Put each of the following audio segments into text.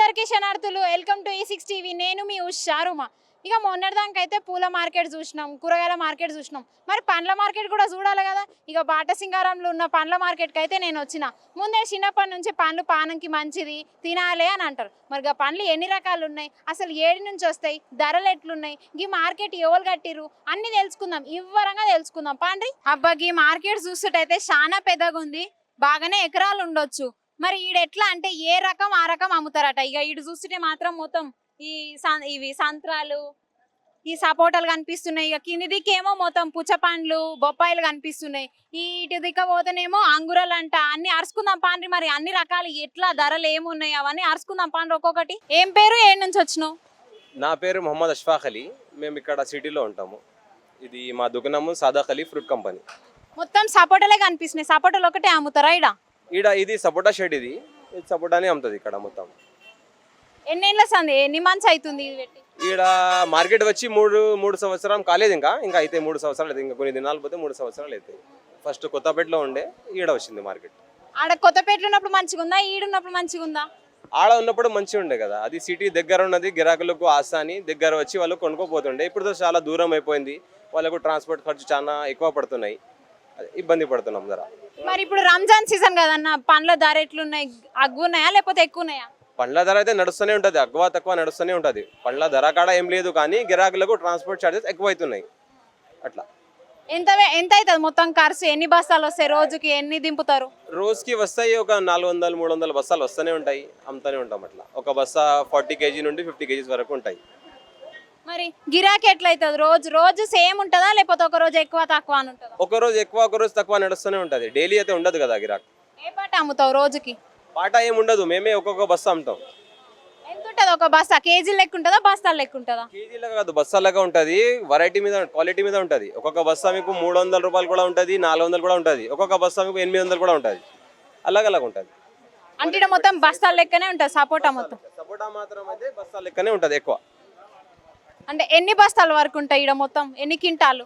అందరికీ శనార్థులు. Welcome to E6 TV. నేను మీ ఉషారుమా. ఇక మొన్నటిదానికైతే పూల మార్కెట్ చూసినాం, కూరగాయల మార్కెట్ చూసినాం, మరి పండ్ల మార్కెట్ కూడా చూడాలి కదా. ఇక బాటసింగారంలో ఉన్న పండ్ల మార్కెట్కి అయితే నేను వచ్చిన. ముందే చిన్నప్పటి నుంచి పండ్లు పానంకి మంచిది తినాలి అని అంటారు. మరి ఇక పండ్లు ఎన్ని రకాలు ఉన్నాయి, అసలు ఏడి నుంచి వస్తాయి, ధరలు ఎట్లున్నాయి, ఈ మార్కెట్ ఎవరు కట్టిరు అన్ని తెలుసుకుందాం, వివరంగా తెలుసుకుందాం పండ్రి. అబ్బా ఈ మార్కెట్ చూస్తుంటైతే చాలా పెద్దగా ఉంది, బాగానే ఎకరాలు ఉండొచ్చు. మరి ఈడ ఎట్లా అంటే ఏ రకం ఆ రకం అమ్ముతారట. ఇక ఈడు చూస్తుంటే మాత్రం మొత్తం ఇవి సంత్రాలు, ఈ సపోటాలు కనిపిస్తున్నాయి. ఇక కింది దిక్కేమో మొత్తం పుచ్చపండ్లు, బొప్పాయిలు కనిపిస్తున్నాయి. ఇటు దిక్క పోతేనేమో అంగురాలు అంట. అన్ని అరుచుకుందాం పాండ్రి. మరి అన్ని రకాలు ఎట్లా ధరలు ఏమున్నాయి అవన్నీ అరుచుకుందాం పాండ్రి ఒక్కొక్కటి. ఏం పేరు, ఏడు నుంచి వచ్చినావు? నా పేరు మొహమ్మద్ అష్ఫాక్ అలీ. మేము ఇక్కడ సిటీలో ఉంటాము. ఇది మా దుకాణము సాదాక్ అలీ ఫ్రూట్ కంపెనీ. మొత్తం సపోటాలే కనిపిస్తున్నాయి. సపోటాలు ఒకటే అమ్ముతారా ఈడ? ఇది సపోటా షెడ్. ఇది సపోటానే అమ్ముతుంది ఇక్కడ మొత్తం. ఎన్నేళ్ళ సంది, ఎన్ని మంత్స్ అవుతుంది ఇది పెట్టి? ఈడ మార్కెట్ వచ్చి మూడు సంవత్సరం కాలేదు. ఇంకా అయితే 3 సంవత్సరాలు అయితే, ఇంకా కొన్ని దినాలు పోతే 3 సంవత్సరాలు అవుతాయి. ఫస్ట్ కొత్తపేటలో ఉండే, ఈడ వచ్చింది మార్కెట్. ఆడ కొత్తపేటలో ఉన్నప్పుడు మంచిగా ఉందా, ఈడున్నప్పుడు మంచిగా ఉందా? ఆడ ఉన్నప్పుడు మంచిగా ఉండే కదా, అది సిటీ దగ్గర ఉన్నది, గిరాకులకు ఆసాని దగ్గర వచ్చి వాళ్ళు కొనుక్కోపోతుండే. ఇప్పుడు చాలా దూరం అయిపోయింది, వాళ్ళకు ట్రాన్స్పోర్ట్ ఖర్చు చాలా ఎక్కువ పడుతున్నాయి, ఇబ్బంది పడుతున్నాం జర. మరి ఇప్పుడు రంజాన్ సీజన్ కదన్న, పండ్ల ధర ఎట్లున్నాయి, అగ్గున్నాయా లేకపోతే ఎక్కువ ఉన్నాయా? పండ్ల ధర అయితే నడుస్తూనే ఉంటుంది, అగ్గువ తక్కువ నడుస్తూనే ఉంటుంది. పండ్ల ధర కాడ ఏం లేదు, కానీ గిరాకులకు ట్రాన్స్పోర్ట్ ఛార్జెస్ ఎక్కువ అవుతున్నాయి. అట్లా ఎంత అవుతుంది మొత్తం ఖర్చు? ఎన్ని బస్తాలు వస్తాయి రోజుకి, ఎన్ని దింపుతారు? రోజుకి వస్తాయి ఒక 400-300 బస్తాలు వస్తూనే ఉంటాయి, అమ్ముతూనే ఉంటాం. అట్లా ఒక బస్తా 40 kg నుండి 50 kgs వరకు ఉంటాయి. మరి గిరాకీ ఎట్లయితుంది? రోజు సేమ్ ఉంటుందా లేకపోతే ఒక రోజు ఎక్కువ తక్కువ అని ఉంటుందా? ఒక రోజు ఎక్కువ ఒక రోజు తక్కువ నడుస్తూనే ఉంటుంది. డైలీ అయితే ఉండదు కదా గిరాక్. ఏ పాట అమ్ముతావు రోజుకి? పాట ఏమి ఉండదు, మేమే ఒక్కొక్క బస్తా అమ్ముతాం. ఎంత ఉంటుంది ఒక బస్తా? కేజీ లెక్క ఉంటుందా, బస్తాలు లెక్క ఉంటుందా? కేజీలాగా కాదు, బస్తాలాగా ఉంటుంది. వెరైటీ మీద, క్వాలిటీ మీద ఉంటుంది. ఒక్కొక్క బస్తా మీకు 300 రూపాయలు కూడా ఉంటుంది, 400 కూడా ఉంటుంది. ఒక్కొక్క బస్తా మీకు 800 కూడా ఉంటుంది. అలాగ ఉంటుంది. అంటే ఇక్కడ మొత్తం బస్తాల లెక్కనే ఉంటుంది సపోటా మొత్తం? సపోటా మాత్రం అయితే బస్తా లెక్కనే ఉంటుంది ఎక్కువ. అంటే ఎన్ని బస్తాల వరకు ఉంటాయి ఇక్కడ మొత్తం? ఎన్ని క్వింటాలు?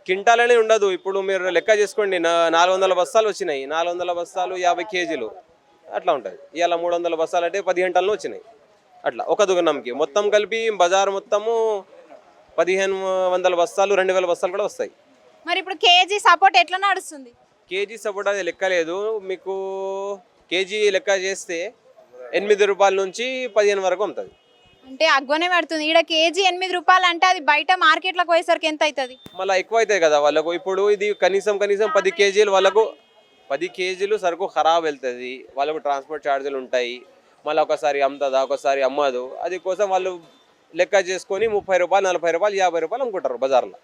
క్వింటాలనే ఉండదు. ఇప్పుడు మీరు లెక్క చేసుకోండి, 400 బస్తాలు వచ్చినాయి. 400 బస్తాలు 50 కేజీలు అట్లా ఉంటుంది. ఇలా 300 బస్తాలు అంటే 10 గంటల్లో వచ్చినాయి. అట్లా ఒక దుకాణంకి మొత్తం కలిపి బజార్ మొత్తము 1500 బస్తాలు, 2000 బస్తాలు కూడా వస్తాయి. మరి ఇప్పుడు కేజీ సపోటా ఎట్లా నడుస్తుంది? కేజీ సపోటా అది లెక్క లేదు. మీకు కేజీ లెక్క చేస్తే 8 రూపాయల నుంచి 15 వరకు ఉంటుంది. అంటే అగ్వనే పడుతుంది. ఇక్కడ కేజీ 8 రూపాయలు అంటే అది బయట మార్కెట్లకు పోయేసరికి ఎంత అవుతుంది? మళ్ళీ ఎక్కువ అవుతాయి కదా వాళ్ళకు. ఇప్పుడు ఇది కనీసం 10 కేజీలు, వాళ్ళకు 10 కేజీలు సరుకు ఖరాబ్ వెళ్తుంది. వాళ్ళకు ట్రాన్స్పోర్ట్ ఛార్జీలు ఉంటాయి. మళ్ళీ ఒకసారి అమ్ముతుందా, ఒకసారి అమ్మదు. అది కోసం వాళ్ళు లెక్క చేసుకొని 30 రూపాయలు, 40 రూపాయలు, 50 రూపాయలు అమ్ముకుంటారు బజార్లో.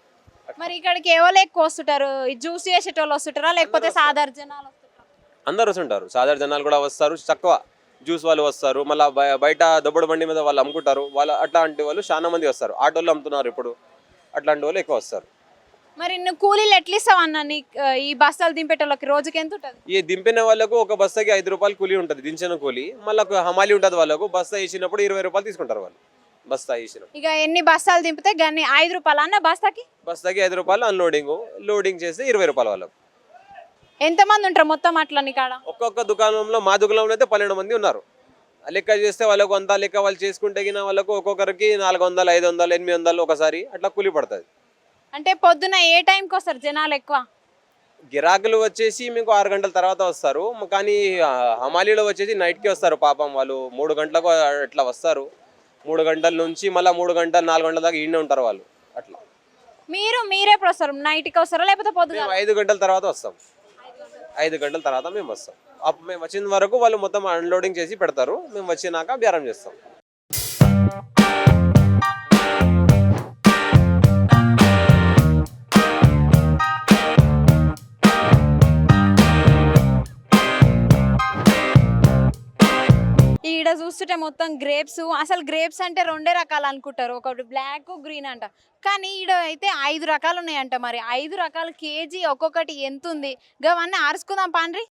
మరి ఇక్కడికి ఎవరు ఎక్కువ వస్తుంటారు? జ్యూస్ చేసేటోళ్ళు వస్తుంటారా లేకపోతే సాధారణ జనాలు వస్తుంటారా? అందరు వస్తుంటారు, సాధారణ జనాలు కూడా వస్తారు, తక్కువ జ్యూస్ వాళ్ళు వస్తారు. మళ్ళీ బయట దొబ్బడు బండి మీద వాళ్ళు అమ్ముకుంటారు. వాళ్ళు అట్లాంటి వాళ్ళు చాలా మంది వస్తారు. ఆటోళ్ళు అమ్ముతున్నారు ఇప్పుడు, అట్లాంటి వాళ్ళు ఎక్కువ వస్తారు. మరి నువ్వు కూలీలు ఎట్లా ఇస్తావు అన్న? ఈ బస్తాలు దింపేటోళ్ళకి రోజుకి ఎంత ఉంటుంది? ఈ దింపిన వాళ్ళకు ఒక బస్తాకి 5 రూపాయలు కూలీ ఉంటుంది, దించిన కూలీ. మళ్ళీ హమాలి ఉంటుంది వాళ్ళకు. బస్తా వేసినప్పుడు 20 రూపాయలు తీసుకుంటారు వాళ్ళు, బస్తా వేసినప్పుడు. ఇక ఎన్ని బస్తాలు దింపితే గన్ని 5 రూపాయలు అన్న బస్తాకి? బస్తాకి 5 రూపాయలు లోడింగ్ చేస్తే 20 రూపాయలు వాళ్ళకు. ఎంతమంది ఉంటారు మొత్తం అట్లా కాడ? ఒక్కొక్క దుకాణంలో, మా దుకాణంలో అయితే 12 మంది ఉన్నారు. లెక్క చేస్తే వాళ్ళకు అంతా లెక్క వాళ్ళు చేసుకుంటే వాళ్ళకు ఒక్కొక్కరికి 400, 500, 800 ఒకసారి అట్లా కూలి పడుతుంది. అంటే పొద్దున ఏ టైంకి వస్తారు జనాలు ఎక్కువ? గిరాకులు వచ్చేసి మీకు 6 గంటల తర్వాత వస్తారు. కానీ హమాలీలో వచ్చేసి నైట్కి వస్తారు. పాపం వాళ్ళు 3 గంటలకు అట్లా వస్తారు. 3 గంటల నుంచి మళ్ళీ 3 గంటలు 4 గంటల దాకా ఈడనే ఉంటారు వాళ్ళు. అట్లా మీరెప్పుడు వస్తారు? నైట్కి వస్తారా లేకపోతే పొద్దున? 5 గంటల తర్వాత వస్తాం. 5 గంటల తర్వాత మేము వస్తాం. అప్పుడు మేము వచ్చిన వరకు వాళ్ళు మొత్తం అన్లోడింగ్ చేసి పెడతారు. మేము వచ్చినాక బేరం చేస్తాం. ఈడ చూస్తుంటే మొత్తం గ్రేప్స్. అసలు గ్రేప్స్ అంటే 2 రకాలు అనుకుంటారు, ఒకటి బ్లాక్, గ్రీన్ అంట. కానీ ఈడ అయితే 5 రకాలు ఉన్నాయంట. మరి 5 రకాలు కేజీ ఒక్కొక్కటి ఎంత ఉంది? గవన్నీ ఆరుసుకుందాం పాండ్రి.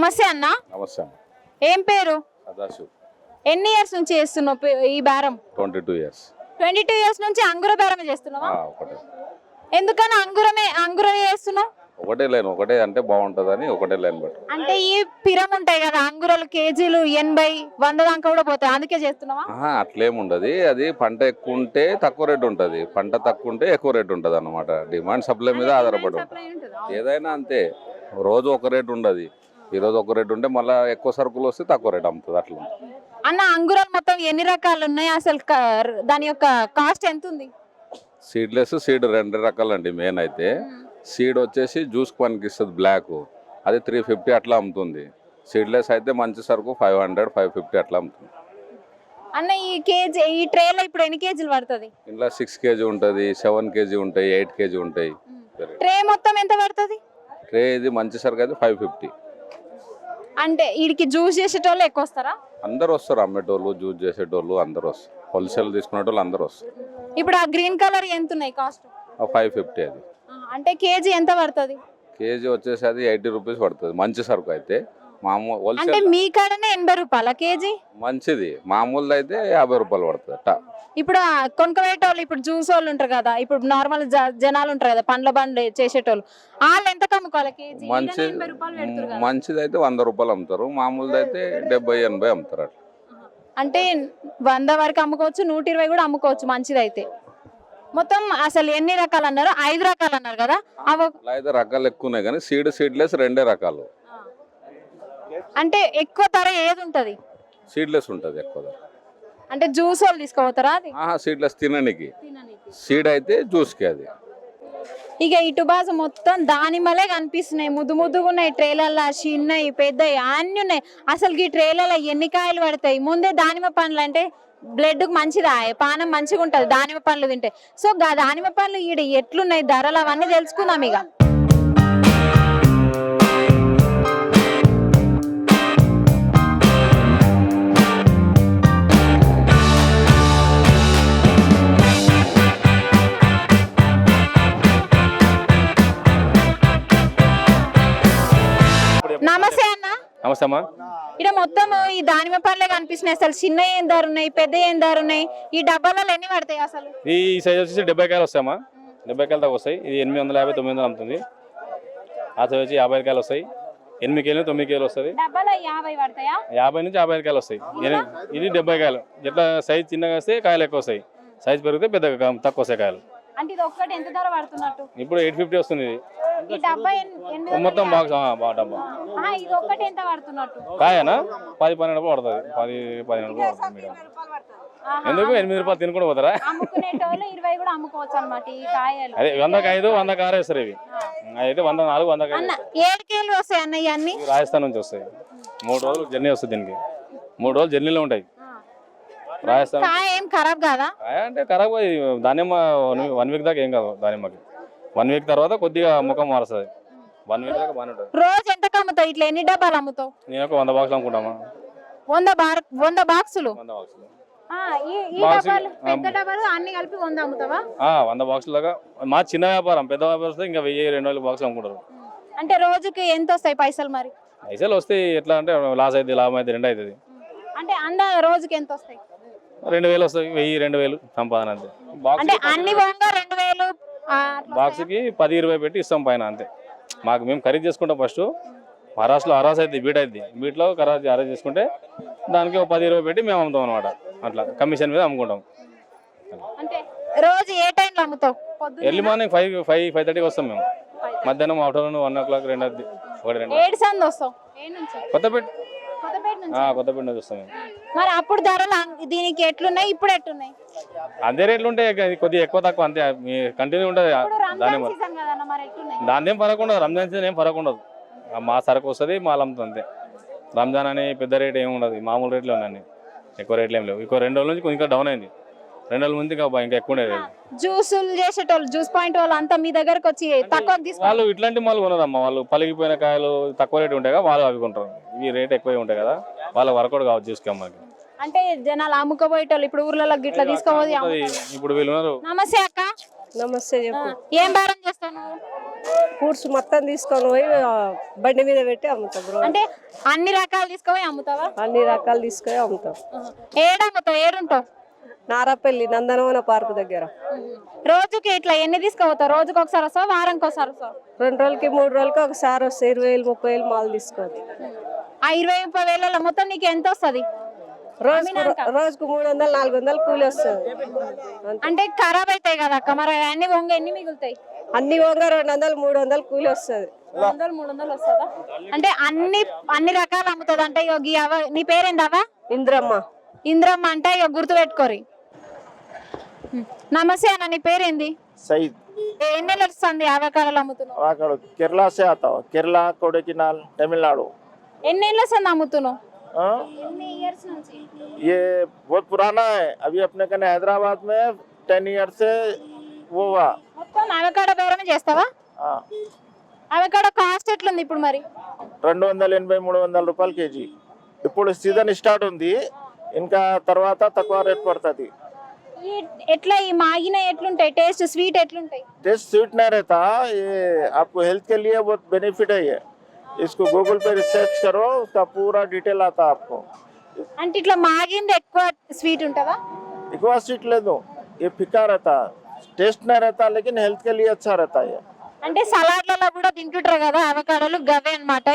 నమస్తే అన్న. నమస్తే అమ్మ. ఏం పేరు? సదాశివ్. ఎన్ని ఇయర్స్ నుంచి చేస్తున్నావు ఈ బేరం? 22 years. 22 ఇయర్స్ నుంచి అంగుర బేరమే చేస్తున్నావా? ఒకటే. ఎందుకని అంగురమే చేస్తున్నావు? ఒకటే లైన్, ఒకటే అంటే బాగుంటుందని ఒకటే లైన్ పెట్టు. అంటే ఈ పిరం ఉంటాయి కదా అంగురాలు, కేజీలు 80, 100 దాకా కూడా పోతాయి, అందుకే చేస్తున్నావా? అట్లేముండదు. అది పంట ఎక్కువ ఉంటే తక్కువ రేటు ఉంటుంది, పంట తక్కువ ఉంటే ఎక్కువ రేటు ఉంటుంది అన్నమాట. డిమాండ్ సప్లై మీద ఆధారపడి ఉంటుంది. ఏదైనా అంతే, రోజు ఒక రేటు ఉండదు. ఈరోజు ఒక రేటు ఉంటే మళ్ళీ ఎక్కువ సరుకులు వస్తే తక్కువ రేటు అమ్ముతుంది. అట్లా అన్న అంగురాలు మొత్తం ఎన్ని రకాలు ఉన్నాయి, అసలు దాని యొక్క కాస్ట్ ఎంత ఉంది? Seedless, seed 2 రకాలండి. మెయిన్ అయితే సీడ్ వచ్చేసి జ్యూస్ పనికి ఇస్తుంది, బ్లాక్, అది 350 అట్లా అమ్ముతుంది. సీడ్లెస్ అయితే మంచి సరుకు 500, 550 అట్లా అమ్ముతుంది. అన్న ఈ ట్రేలో ఇప్పుడు ఎన్ని కేజీలు పడుతుంది? ఇంట్లో 6 kg ఉంటుంది, 7 kg ఉంటాయి, 8 kg ఉంటాయి. ట్రే మొత్తం ఎంత పడుతుంది? ట్రే ఇది మంచి సరుకు అయితే 550. అంటే వీడికి జ్యూస్ చేసేటోళ్ళు ఎక్కువ వస్తారా? అందరు వస్తారు, అమ్మేటోళ్ళు, జ్యూస్ చేసేటోళ్ళు అందరు వస్తారు, హోల్సేల్ తీసుకునేటోళ్ళు అందరు వస్తారు. ఇప్పుడు ఆ గ్రీన్ కలర్ ఎంత ఉన్నాయి కాస్ట్? 550 అది. అంటే కేజీ ఎంత పడుతుంది? కేజీ వచ్చేసి అది 80 రూపీస్ పడుతుంది మంచి సరుకు అయితే. మామూలు అంటే హోల్సేల్ మీ కాడనే 80 రూపాయల కేజీ? మంచిది, మామూలు అయితే 50 రూపాయలు పడుతుంది. ఇప్పుడు కొనుక్కోబెట్టేవాళ్ళు, ఇప్పుడు జ్యూస్ వాళ్ళు ఉంటారు కదా, ఇప్పుడు నార్మల్ జనాలు ఉంటారు కదా పండ్ల బండి చేసేటోళ్ళు, వాళ్ళు ఎంత కమ్ముకోవాలి కేజీ? మంచిది అయితే 100 రూపాయలు అమ్ముతారు, మామూలుది అయితే 70, 80 అమ్ముతారు. అట్లా అంటే 100 వరకు అమ్ముకోవచ్చు, 120 కూడా అమ్ముకోవచ్చు మంచిది అయితే. మొత్తం అసలు ఎన్ని రకాలు అన్నారు? 5 రకాలు అన్నారు కదా, అవి 5 రకాలు ఎక్కువ ఉన్నాయి కానీ సీడ్లెస్ 2 రకాలు. అంటే ఎక్కువ ధర ఏది ఉంటది? సీడ్లెస్ ఉంటుంది ఎక్కువ ధర. అంటే జ్యూస్ వాళ్ళు తీసుకోపోతారా అది? సీడ్లెస్ తినడానికి, సీడ్ అయితే జ్యూస్కి అది. ఇక ఇటు బాజు మొత్తం దానిమ్మలే కనిపిస్తున్నాయి, ముద్దుగా ఉన్నాయి. ట్రేలల్లో చిన్నవి పెద్దవి అన్ని ఉన్నాయి. అసలు ఈ ట్రేలలో ఎన్ని కాయలు పడతాయి? ముందే దానిమ్మ పండ్లు అంటే బ్లడ్కి మంచిదా, పానం మంచిగా ఉంటుంది దానిమ్మ పండ్లు తింటే. సో దానిమ్మ పండ్లు ఈడ ఎట్లున్నాయి ధరలు అవన్నీ తెలుసుకుందాం ఇక. నమస్తే అన్న. నమస్తే అమ్మా. ఇక్కడ మొత్తం ఈ దానిమ్మ పండ్లే కనిపిస్తున్నాయి. అసలు చిన్న ఏం ధర ఉన్నాయి, పెద్ద ఏం ధర ఉన్నాయి? ఈ డబ్బాలలో ఎన్ని పడతాయి అసలు? ఈ సైజ్ వచ్చేసి 70 కాయలు వస్తాయమ్మా. 70 కాయలు దాకా వస్తాయి. ఇది 850, 900 అమ్ముతుంది. ఆ సైజ్ వచ్చి 50 కాయలు వస్తాయి. 8 కేజీలు, 9 కేజీలు వస్తుంది. 50 నుంచి 55 కాయలు వస్తాయి. ఇది 70 కాయలు. ఎట్లా సైజ్ చిన్నగా వస్తే కాయలు ఎక్కువ వస్తాయి, సైజ్ పెరిగితే పెద్దగా తక్కువ వస్తాయి కాయలు. అంటే ఇది ఒక్కటి ఎంత ధర పడుతున్నట్టు? ఇప్పుడు 850 వస్తుంది. ఈ డబ్బా మొత్తం బాక్స్ డబ్బా. ఇది ఒక్కటి ఎంత పడుతున్నట్టు? కాయనా 10-12 రూపాయలు పడుతుంది. 10-12 రూపాయలు పడుతుంది. ఎందుకు 8 రూపాయలు తినకుండా పోతారా? అమ్ముకునేటోళ్ళు 20 కూడా అమ్ముకోవచ్చు అన్నమాట ఈ కాయలు. అదే 100కి 5, 100కి 6 వేస్తారు ఇవి. అయితే 104, 100కి 5. 7 కేజీలు వస్తాయి అన్న ఇవన్నీ? రాజస్థాన్ నుంచి వస్తాయి. 3 రోజులు జర్నీ వస్తుంది దీనికి. 3 రోజులు జర్నీలో ఉంటాయి. రాజస్థాన్ కాయ ఏం ఖరాబ్ కాదా? కాయ అంటే ఖరాబ్, దానిమ్మ 1 వీక్ దాకా ఏం కాదు. దానిమ్మకి 1 వీక్ తర్వాత కొద్దిగా ముఖం మారుస్తుంది. 1 వీక్ దాకా బాగానే ఉంటుంది. రోజు ఎంత అమ్ముతావు? ఇట్లా ఎన్ని డబ్బాలు అమ్ముతావు? నేను ఒక 100 బాక్సులు అమ్ముకుంటామా. 100 బాక్సులు? 100 బాక్సులు. ఈ డబ్బాలు పెద్ద డబ్బాలు అన్ని కలిపి 100 అమ్ముతావా? 100 బాక్సులు దాకా. మా చిన్న వ్యాపారం, పెద్ద వ్యాపారం వస్తే ఇంకా 1000-2000 బాక్సులు అమ్ముకుంటారు. అంటే రోజుకి ఎంత వస్తాయి పైసలు? మరి పైసలు వస్తాయి ఎట్లా అంటే లాస్ అయితే, లాభం అయితే 2 అవుతుంది. అంటే రోజుకి ఎంత వస్తాయి? 2000 వస్తాయి. 1000-2000 సంపాదన అంతే. అంటే అన్ని బాగా 2000 బాక్స్కి 10-20 పెట్టి ఇస్తాం పైన అంతే. మాకు మేము ఖరీదు చేసుకుంటాం. ఫస్ట్ మహారాష్ట్రలో అరాస్ అయితే బీట్ అవుతుంది, బీట్లో అరేంజ్ చేసుకుంటే దానికి 10-20 పెట్టి మేము అమ్ముతాం అనమాట. అట్లా కమిషన్ మీద అమ్ముకుంటాం. అంటే రోజు ఏ టైంలో అమ్ముతావు? ఎర్లీ మార్నింగ్ 5-5:30కి వస్తాం మేము. మధ్యాహ్నం ఆఫ్టర్నూన్ 1 o'clock 2 ఏడు సంది వస్తాం. కొత్తపేట కొత్తపేట నుంచి వస్తాం మేము. మరి అప్పుడు ధరలు దీనికి ఎట్లున్నాయి, ఇప్పుడు ఎట్లున్నాయి? అదే రేట్లు ఉంటాయి, కొద్దిగా ఎక్కువ తక్కువ అంతే. కంటిన్యూ ఉంటుంది. దాని ఏం ఫరక్ ఉండదు. రంజాన్ సీజన్ ఏం ఫరక్ ఉండదు. మా సరుకు వస్తుంది, మాల్ అమ్ముతుంది అంతే. రంజాన్ అని పెద్ద రేట్ ఏమి ఉండదు, మామూలు రేట్లు ఉన్నాయి. ఎక్కువ రేట్లు ఏం లేవు. ఇంకో 2 రోజుల నుంచి ఇంకా డౌన్ అయింది. 2 రోజుల ముందు ఇంకా ఎక్కువ ఉండేది. జ్యూసులు చేసేటోళ్ళు, జ్యూస్ పాయింట్ వాళ్ళు అంతా మీ దగ్గరకు వచ్చి తక్కువ వాళ్ళు ఇట్లాంటి మాల్ కొనదమ్మా. వాళ్ళు పలిగిపోయిన కాయలు తక్కువ రేటు ఉంటాయి కదా, వాళ్ళు అవి కొంటారు. ఇవి రేట్ ఎక్కువ ఉంటాయి కదా, వాళ్ళ వర్కౌట్ కావచ్చు జ్యూస్కి అమ్మకి. అంటే జనాలు అమ్ముకోబోయేటోళ్ళు ఇప్పుడు ఊర్లలో గిట్లా తీసుకోబోయి. ఇప్పుడు వీళ్ళు ఉన్నారు. నమస్తే అక్క. నమస్తే. చెప్పు. ఏం బేరం చేస్తావు నువ్వు? ఫ్రూట్స్ మొత్తం తీసుకొని పోయి బండి మీద పెట్టి అమ్ముతాం రోజు. అంటే అన్ని రకాలు తీసుకుపోయి అమ్ముతావా? అన్ని రకాలు తీసుకొని అమ్ముతాం. ఏడమ్ముతావు? ఏడుంటావు? నారాపల్లి నందనవన పార్క్ దగ్గర. రోజుకి ఇట్లా ఎన్ని తీసుకుపోతావు? రోజుకి ఒకసారి వస్తావా, వారానికి ఒకసారి వస్తావా? 2 రోజులకి 3 రోజులకి ఒకసారి వస్తాయి. 20,000 30,000 మాలు తీసుకోవాలి. ఆ 20-30 మొత్తం నీకు ఎంత వస్తుంది? రోజుకు 300 400 కూలి వస్తుంది. అంటే ఖరాబ్ అవుతాయి కదా అక్క, మరి అన్ని వంగ ఎన్ని మిగులుతాయి? అన్ని వంగ 200 300 కూలి వస్తుంది. 200-300 వస్తుందా? అంటే అన్ని రకాలు అమ్ముతుంది. అంటే నీ పేరేందవా? ఇంద్రమ్మ. ఇంద్రమ్మ అంటే ఇక గుర్తు పెట్టుకోరి. నమస్తే అన్న, నీ పేరేంది? सईद ఎన్ని నెలలు వస్తుంది అవకాడలు అమ్ముతున్నావు? आवाकाडो केरला से आता हूँ, केरला कोडेकिनाल तमिलनाडु। ఎన్ని నెలలు వస్తుంది అమ్ముతున్నావు? हाँ? ये बहुत पुराना है, अभी अपने कने हैदराबाद में 10 ईयर से वो हुआ। మొత్తం అవకాడో బేరమే చేస్తావా? हाँ, అవకాడో కాస్ట్ ఎట్లుంది ఇప్పుడు మరి? 280-300 రూపాయలు కేజీ. ఇప్పుడు సీజన్ స్టార్ట్ ఉంది, ఇంకా తర్వాత తక్కువ రేట్ పడుతుంది. ఎట్లా ఈ మాగిన ఎట్లుంటాయి? టేస్ట్ స్వీట్ ఎట్లుంటాయి? टेस्ट स्वीट नहीं रहता, ये आपको हेल्थ के लिए बहुत बेनिफिट है। ये इसको गूगल पे रिसर्च करो, उसका पूरा डिटेल आता है आपको। అంటే ఇట్లా మాగింది ఎక్కువ స్వీట్ ఉంటుందా? ఎక్కువ స్వీట్ లేదు, ये ఫిక్కా रहता, टेस्ट नहीं रहता, लेकिन हेल्थ के लिए अच्छा रहता है। అంటే సలాడ్లలో కూడా తింటుంటారు కదా అవకాడోలు, గవే అన్నమాట.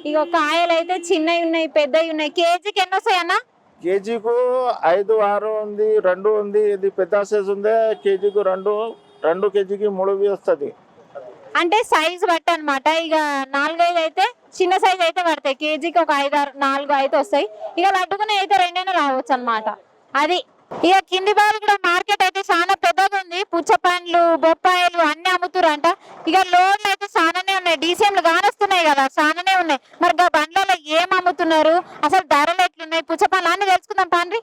ఇగో కాయలు అయితే చిన్నవి ఉన్నాయి, పెద్దవి ఉన్నాయి. కేజీకి ఎన్ని వస్తాయి అన్న? కేజీకు 5-6 ఉంది, 2 ఉంది. ఇది పెద్ద సైజ్ ఉంది, కేజీకు 2 కేజీకి 3 వస్తుంది. అంటే సైజ్ బట్టి అన్నమాట. ఇక 4-5 అయితే చిన్న సైజ్ అయితే పడతాయి, కేజీకి ఒక 5-4 అయితే వస్తాయి. ఇక లడ్డుకునే అయితే 2 రావచ్చు అన్నమాట. అది ఇక కింది బాగా కూడా మార్కెట్ అయితే చాలా పెద్దగా ఉంది. పుచ్చపండ్లు, బొప్పాయిలు అన్ని అమ్ముతురంట. ఇక లోన్లు అయితే చాలానే ఉన్నాయి, డీసీఎంలు కానొస్తున్నాయి కదా, చాలానే ఉన్నాయి. మరి ఆ బండ్లలో ఏం అమ్ముతున్నారు, అసలు ధరలు ఎట్లున్నాయి, పుచ్చపండ్లు అన్ని తెలుసుకుందాం పాండ్రి.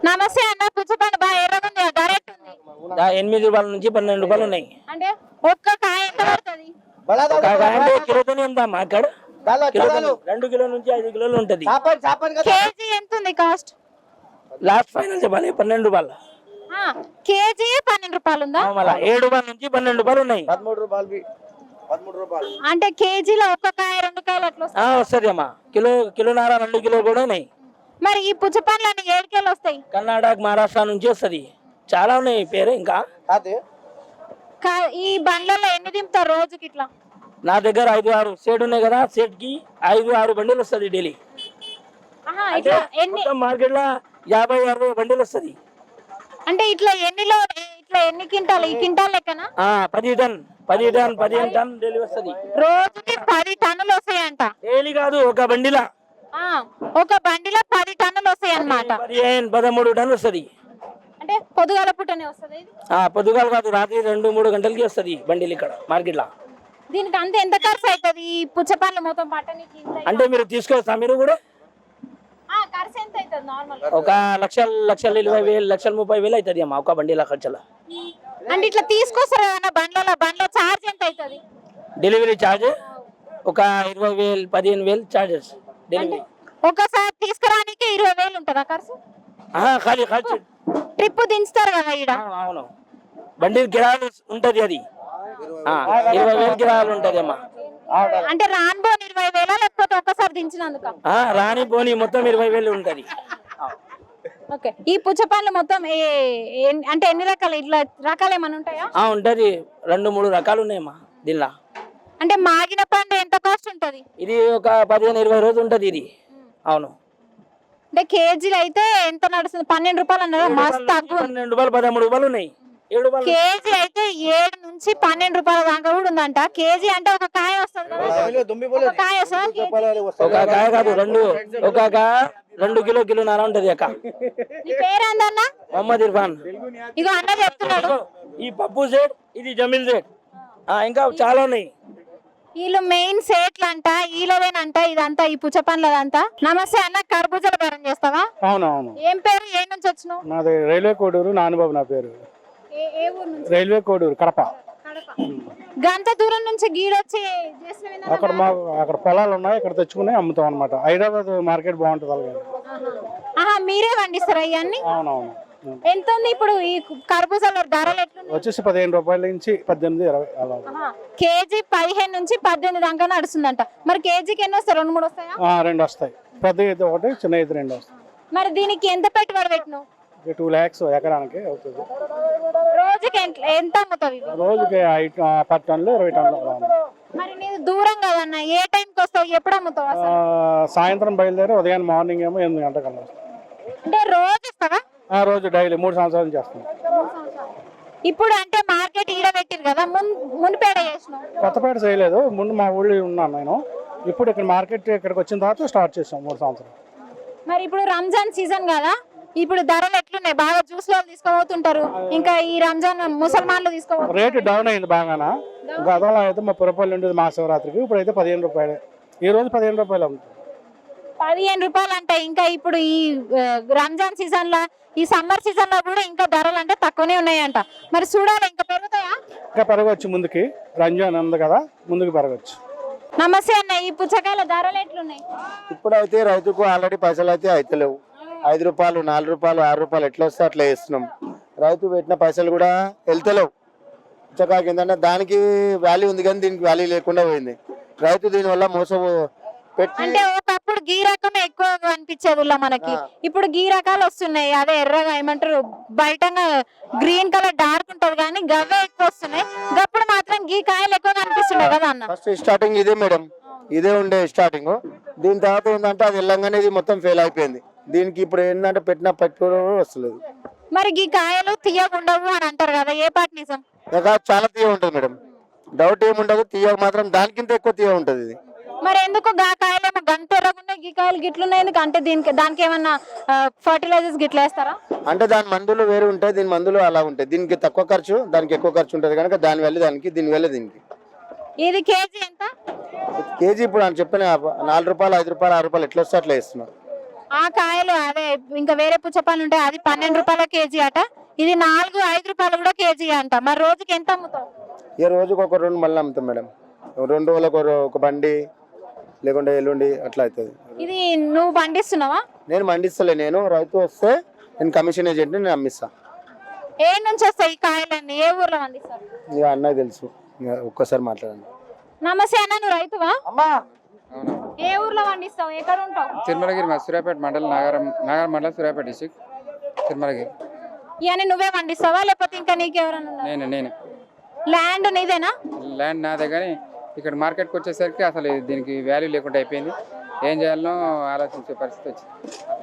నమస్తే అన్న, పుచ్చపండు బాగా ఎర్రగుంది, ధర ఎట్లుంది? 8 రూపాయల నుంచి 12 రూపాయలు ఉన్నాయి. అంటే ఒక్క కాయ ఎంత పడుతుంది? అంటే కిలోతోనే ఉందమ్మా అక్కడ. 2 కిలోల నుంచి 5 కిలోలు ఉంటది. కేజీ ఎంత ఉంది కాస్ట్? లాస్ట్ ఫైనల్ చెప్పాలి 12 రూపాయలు. కేజీ 12 రూపాయలు ఉందా? 7 రూపాయల నుంచి 12 రూపాయలు ఉన్నాయి. 13 రూపాయలు. అంటే కేజీలో ఒక్క కాయ 2 కాయలు అట్లా వస్తుంది అమ్మా. కిలోన్నర 2 కిలో కూడా ఉన్నాయి. మరి ఈ పుచ్చపండ్లు అన్ని 7 కిలోలు వస్తాయి? కర్ణాటక మహారాష్ట్ర నుంచి వస్తుంది. చాలా ఉన్నాయి పేరు. ఇంకా ఈ బండ్లలో ఎన్ని దింపుతారు రోజుకి? ఇట్లా నా దగ్గర 5-6 సెట్ ఉన్నాయి కదా, సెట్ కి 5-6 బండిలు వస్తుంది డైలీ. మార్కెట్ లో 50-60 బండిలు వస్తుంది. అంటే ఇట్లా ఎన్ని క్వింటాలు? ఈ క్వింటాల్ లెక్కనా? 10 టన్ డైలీ వస్తుంది. రోజుకి 10 టన్నులు వస్తాయంట. డైలీ కాదు, ఒక బండిలో 10 టన్నులు వస్తాయి అన్నమాట. 13 టన్నులు వస్తుంది. అంటే పొద్దుగాల పుట్టనే వస్తుంది? పొద్దుగాల కాదు, రాత్రి 2-3 గంటలకి వస్తుంది బండిలు ఇక్కడ మార్కెట్ లో. దీనికి అంత ఎంత ఖర్చు అవుతుంది ఈ పుచ్చపండ్లు మొత్తం పట్టనికి? అంటే మీరు తీసుకొస్తా, మీరు కూడా ఖర్చు ఎంత అవుతుంది నార్మల్? ఒక 1,20,000 1,30,000 అవుతుంది అమ్మా ఒక బండిల ఖర్చుల. అంటే ఇట్లా తీసుకొస్తారు కదా బండ్లో చార్జ్ ఎంత అవుతుంది? డెలివరీ ఛార్జ్ ఒక 20,000 15,000 ఛార్జెస్ డెలివరీ. ఒకసారి తీసుకురానికి 20,000 ఉంటుందా ఖర్చు? ఖర్చు ట్రిప్ దించుతారు కదా ఈడ? అవును, బండి కిరాలు ఉంటది, అది 20,000 కిరాలు ఉంటది అమ్మా. అంటే రానిపోని 20,000 లేకపోతే ఒక్కసారి దించినందుకు? రాని పోని మొత్తం 20,000 ఉంటది. ఓకే. ఈ పుచ్చపండ్లు మొత్తం అంటే ఎన్ని రకాలు? ఇట్లా రకాలు ఏమైనా ఉంటాయా? ఉంటది, 2-3 రకాలు ఉన్నాయమ్మా దీనిలో. అంటే మాగిన పండు ఎంత కాస్ట్ ఉంటది? ఇది ఒక 15-20 రోజులు ఉంటది ఇది. అవును. అంటే కేజీలు అయితే ఎంత నడుస్తుంది? 12 రూపాయలు అన్నారు, మస్తు తక్కువ. 12 రూపాయలు 13 రూపాయలు ఉన్నాయి. కేజీ అయితే 7 నుంచి 12 రూపాయల దాకా కూడా ఉందంట. కేజీ అంటే ఒక కాయ వస్తుంది కదా? ఒక కాయ వస్తుంది? ఒక కాయ కాదు, ఒక కాయ 2 కిలోన్నర ఉంటది అక్క. నీ పేరేందన్న? మొహమ్మద్ ఇర్ఫాన్. ఇగో అన్న చెప్తున్నాడు, ఈ పప్పు సెట్, ఇది జమీల్ సెట్, ఇంకా చాలా ఉన్నాయి. వీళ్ళు మెయిన్ సేట్లు అంట, ఈలోవేనంట ఇదంతా, ఈ పుచ్చపండ్లదంతా. నమస్తే అన్న, కర్బూజాల బేరం చేస్తావా? అవునవును. ఏం పేరు, ఏ నుంచి వచ్చినావు? నాది రైల్వే కోడూరు, నాన్నబాబు నా పేరు. ఏ ఊరు నుంచి? రైల్వే కోడూరు, కడప. గంట దూరం నుంచి గీడొచ్చి చేసిన విధానం అక్కడ మాకు అక్కడ పొలాలు ఉన్నాయి, ఇక్కడ తెచ్చుకుని అమ్ముతాం అనమాట. హైదరాబాద్ మార్కెట్ బాగుంటుంది అలాగే. ఆహా, మీరే పండిస్తారా ఇవన్నీ? అవునవును. ఎంత ఉంది ఇప్పుడు ఈ కర్బూజాల ధరలు ఎట్లున్నాయి? వచ్చేసి 15 రూపాయల నుంచి 18, 20 అలా. కేజీ 15 నుంచి 18 దాకా నడుస్తుందంట. మరి కేజీకి ఎన్ని వస్తాయి? 2-3 వస్తాయా? 2 వస్తాయి. పెద్ద అయితే ఒకటి, చిన్న అయితే 2 వస్తాయి. మరి దీనికి ఎంత పెట్టుబడి పెట్టినావు? 2 lakhs ఎకరానికి అవుతుంది. రోజుకి ఎంత అమ్ముతావు ఇవి? రోజుకి 10 టన్నులు 20 టన్నులు అలా ఉంది. మరి నీది దూరం కదన్న, ఏ టైంకి వస్తావు, ఎప్పుడు అమ్ముతావు అసలు? సాయంత్రం బయలుదేరి ఉదయాన్నే మార్నింగ్ ఏమో 8 గంటలకు వస్తాం. అంటే రోజు ఇస్తావా? రోజు డైలీ 3 సంవత్సరాలు చేస్తున్నాం. ఇప్పుడు అంటే మార్కెట్ ఈడ పెట్టిరు కదా, మునిపేడ చేసినావు? కొత్తపేట చేయలేదు, ముందు మా ఊళ్ళో ఉన్నాను నేను. ఇప్పుడు ఇక్కడ మార్కెట్ ఇక్కడికి వచ్చిన తర్వాత స్టార్ట్ చేసాం 3 సంవత్సరాలు. మరి ఇప్పుడు రంజాన్ సీజన్ కదా, ఇప్పుడు ధరలు ఎట్లున్నాయి? బాగా జ్యూస్ లో తీసుకోబోతుంటారు, ఇంకా ఈ రంజాన్ ముసల్మాన్లు తీసుకోబోతున్నారు. రేటు డౌన్ అయింది బాగానా. గతంలో అయితే 30 రూపాయలు ఉండేది మహాశివరాత్రికి, ఇప్పుడు అయితే 15 రూపాయలు. ఈ రోజు 15 రూపాయలు అమ్ముతుంది. 15 రూపాయలు అంటే ఇంకా ఇప్పుడు ఈ రంజాన్ సీజన్ లో, ఈ సమ్మర్ సీజన్ లో కూడా ఇంకా ధరలు అంటే తక్కువనే ఉన్నాయంట. మరి చూడాలి, ఇంకా పెరుగుతాయా? ఇంకా పెరగవచ్చు ముందుకి, రంజాన్ ఉంది కదా, ముందుకు పెరగచ్చు. నమస్తే అన్న, ఈ పుచ్చకాయల ధరలు ఎట్లున్నాయి? ఇప్పుడైతే రైతుకు ఆల్రెడీ పైసలు అయితే అయితలేవు. 5 రూపాయలు, 4 రూపాయలు, 6 రూపాయలు ఎట్లా వస్తే అట్లా వేస్తున్నాం. రైతు పెట్టిన పైసలు కూడా వెళ్తలేవు. పుచ్చకాయకి ఏంటంటే దానికి వాల్యూ ఉంది కానీ దీనికి వాల్యూ లేకుండా పోయింది. రైతు దీనివల్ల మోసం పెట్టి, అంటే ఒకప్పుడు గీ రకం ఎక్కువ అనిపించేది మనకి, ఇప్పుడు గీ రకాలు వస్తున్నాయి. అదే ఎర్రగా ఏమంటారు, బయట గ్రీన్ కలర్ డార్క్ ఉంటది కానీ గవ్వే ఎక్కువ వస్తున్నాయి. గప్పుడు మాత్రం గీ కాయలు ఎక్కువ కనిపిస్తున్నాయి కదా అన్న. ఫస్ట్ స్టార్టింగ్ ఇదే మేడం, ఇదే ఉండే స్టార్టింగ్. దీని తర్వాత ఏంటంటే అది వెళ్ళంగానే ఇది మొత్తం ఫెయిల్ అయిపోయింది. దీనికి ఇప్పుడు ఏంటంటే పెట్టిన పెట్టుబడి వస్తలేదు. మరి ఈ కాయలు తీయకుండవు అని అంటారు కదా, ఏ పాట నిజం? చాలా తీయ ఉంటుంది మేడం, డౌట్ ఏముండదు. తీయ మాత్రం దానికింత ఎక్కువ తీయ ఉంటుంది ఇది. మరి ఎందుకు గా కాయలేమో గంట ఎర్రగున్నాయి, గీ కాయలు గిట్లున్నాయి ఎందుకు? అంటే దానికి ఏమన్నా ఫర్టిలైజర్స్ గిట్ల వేస్తారా? అంటే దాని మందులు వేరు ఉంటాయి, దీని మందులు అలా ఉంటాయి. దీనికి తక్కువ ఖర్చు, దానికి ఎక్కువ ఖర్చు ఉంటుంది కనుక దాని వల్ల దానికి, దీని వల్ల దీనికి. ఇది కేజీ ఎంత? కేజీ ఇప్పుడు అని చెప్పిన 4 రూపాయలు, 5 రూపాయలు, 6 రూపాయలు ఎట్లా వస్తే అట్లా వేస్తున్నారు. ఆ కాయలు అదే ఇంకా వేరే పుచ్చపాలు ఉంటాయి, అది 12 రూపాయల కేజీ అట. ఇది 4-5 రూపాయలు కూడా కేజీ అంట. మరి రోజుకి ఎంత అమ్ముతావు? ఈ రోజుకి ఒక 2 మళ్ళీ అమ్ముతాం మేడం. 2 రోజులకు ఒక బండి, లేకుంటే ఎల్లుండి అట్లా అవుతుంది. ఇది నువ్వు పండిస్తున్నావా? నేను పండిస్తలే, నేను రైతు వస్తే నేను కమిషన్ ఏజెంట్, నేను అమ్మిస్తా. ఏ నుంచి వస్తాయి ఈ కాయలన్నీ? ఏ ఊర్లో పండిస్తారు? ఇక అన్నకు తెలుసు, ఒక్కసారి మాట్లాడండి. నమస్తే అన్న, నువ్వు రైతువా? ఏ ఊర్లో పండిస్తావు, ఎక్కడ ఉంటావు? తిరుమలగిరి, సూర్యాపేట మండలం, నాగర్ మండలం, సూర్యాపేట డిస్ట్రిక్ట్, తిరుమలగిరి. ఇవన్నీ నువ్వే పండిస్తావా లేకపోతే ఇంకా నీకెవరన్నా ఉన్నారా? నేనే. ల్యాండ్ నీదేనా? ల్యాండ్ నాదే, కానీ ఇక్కడ మార్కెట్కి వచ్చేసరికి అసలు దీనికి వాల్యూ లేకుండా అయిపోయింది. ఏం చేయాలనో ఆలోచించే పరిస్థితి వచ్చింది.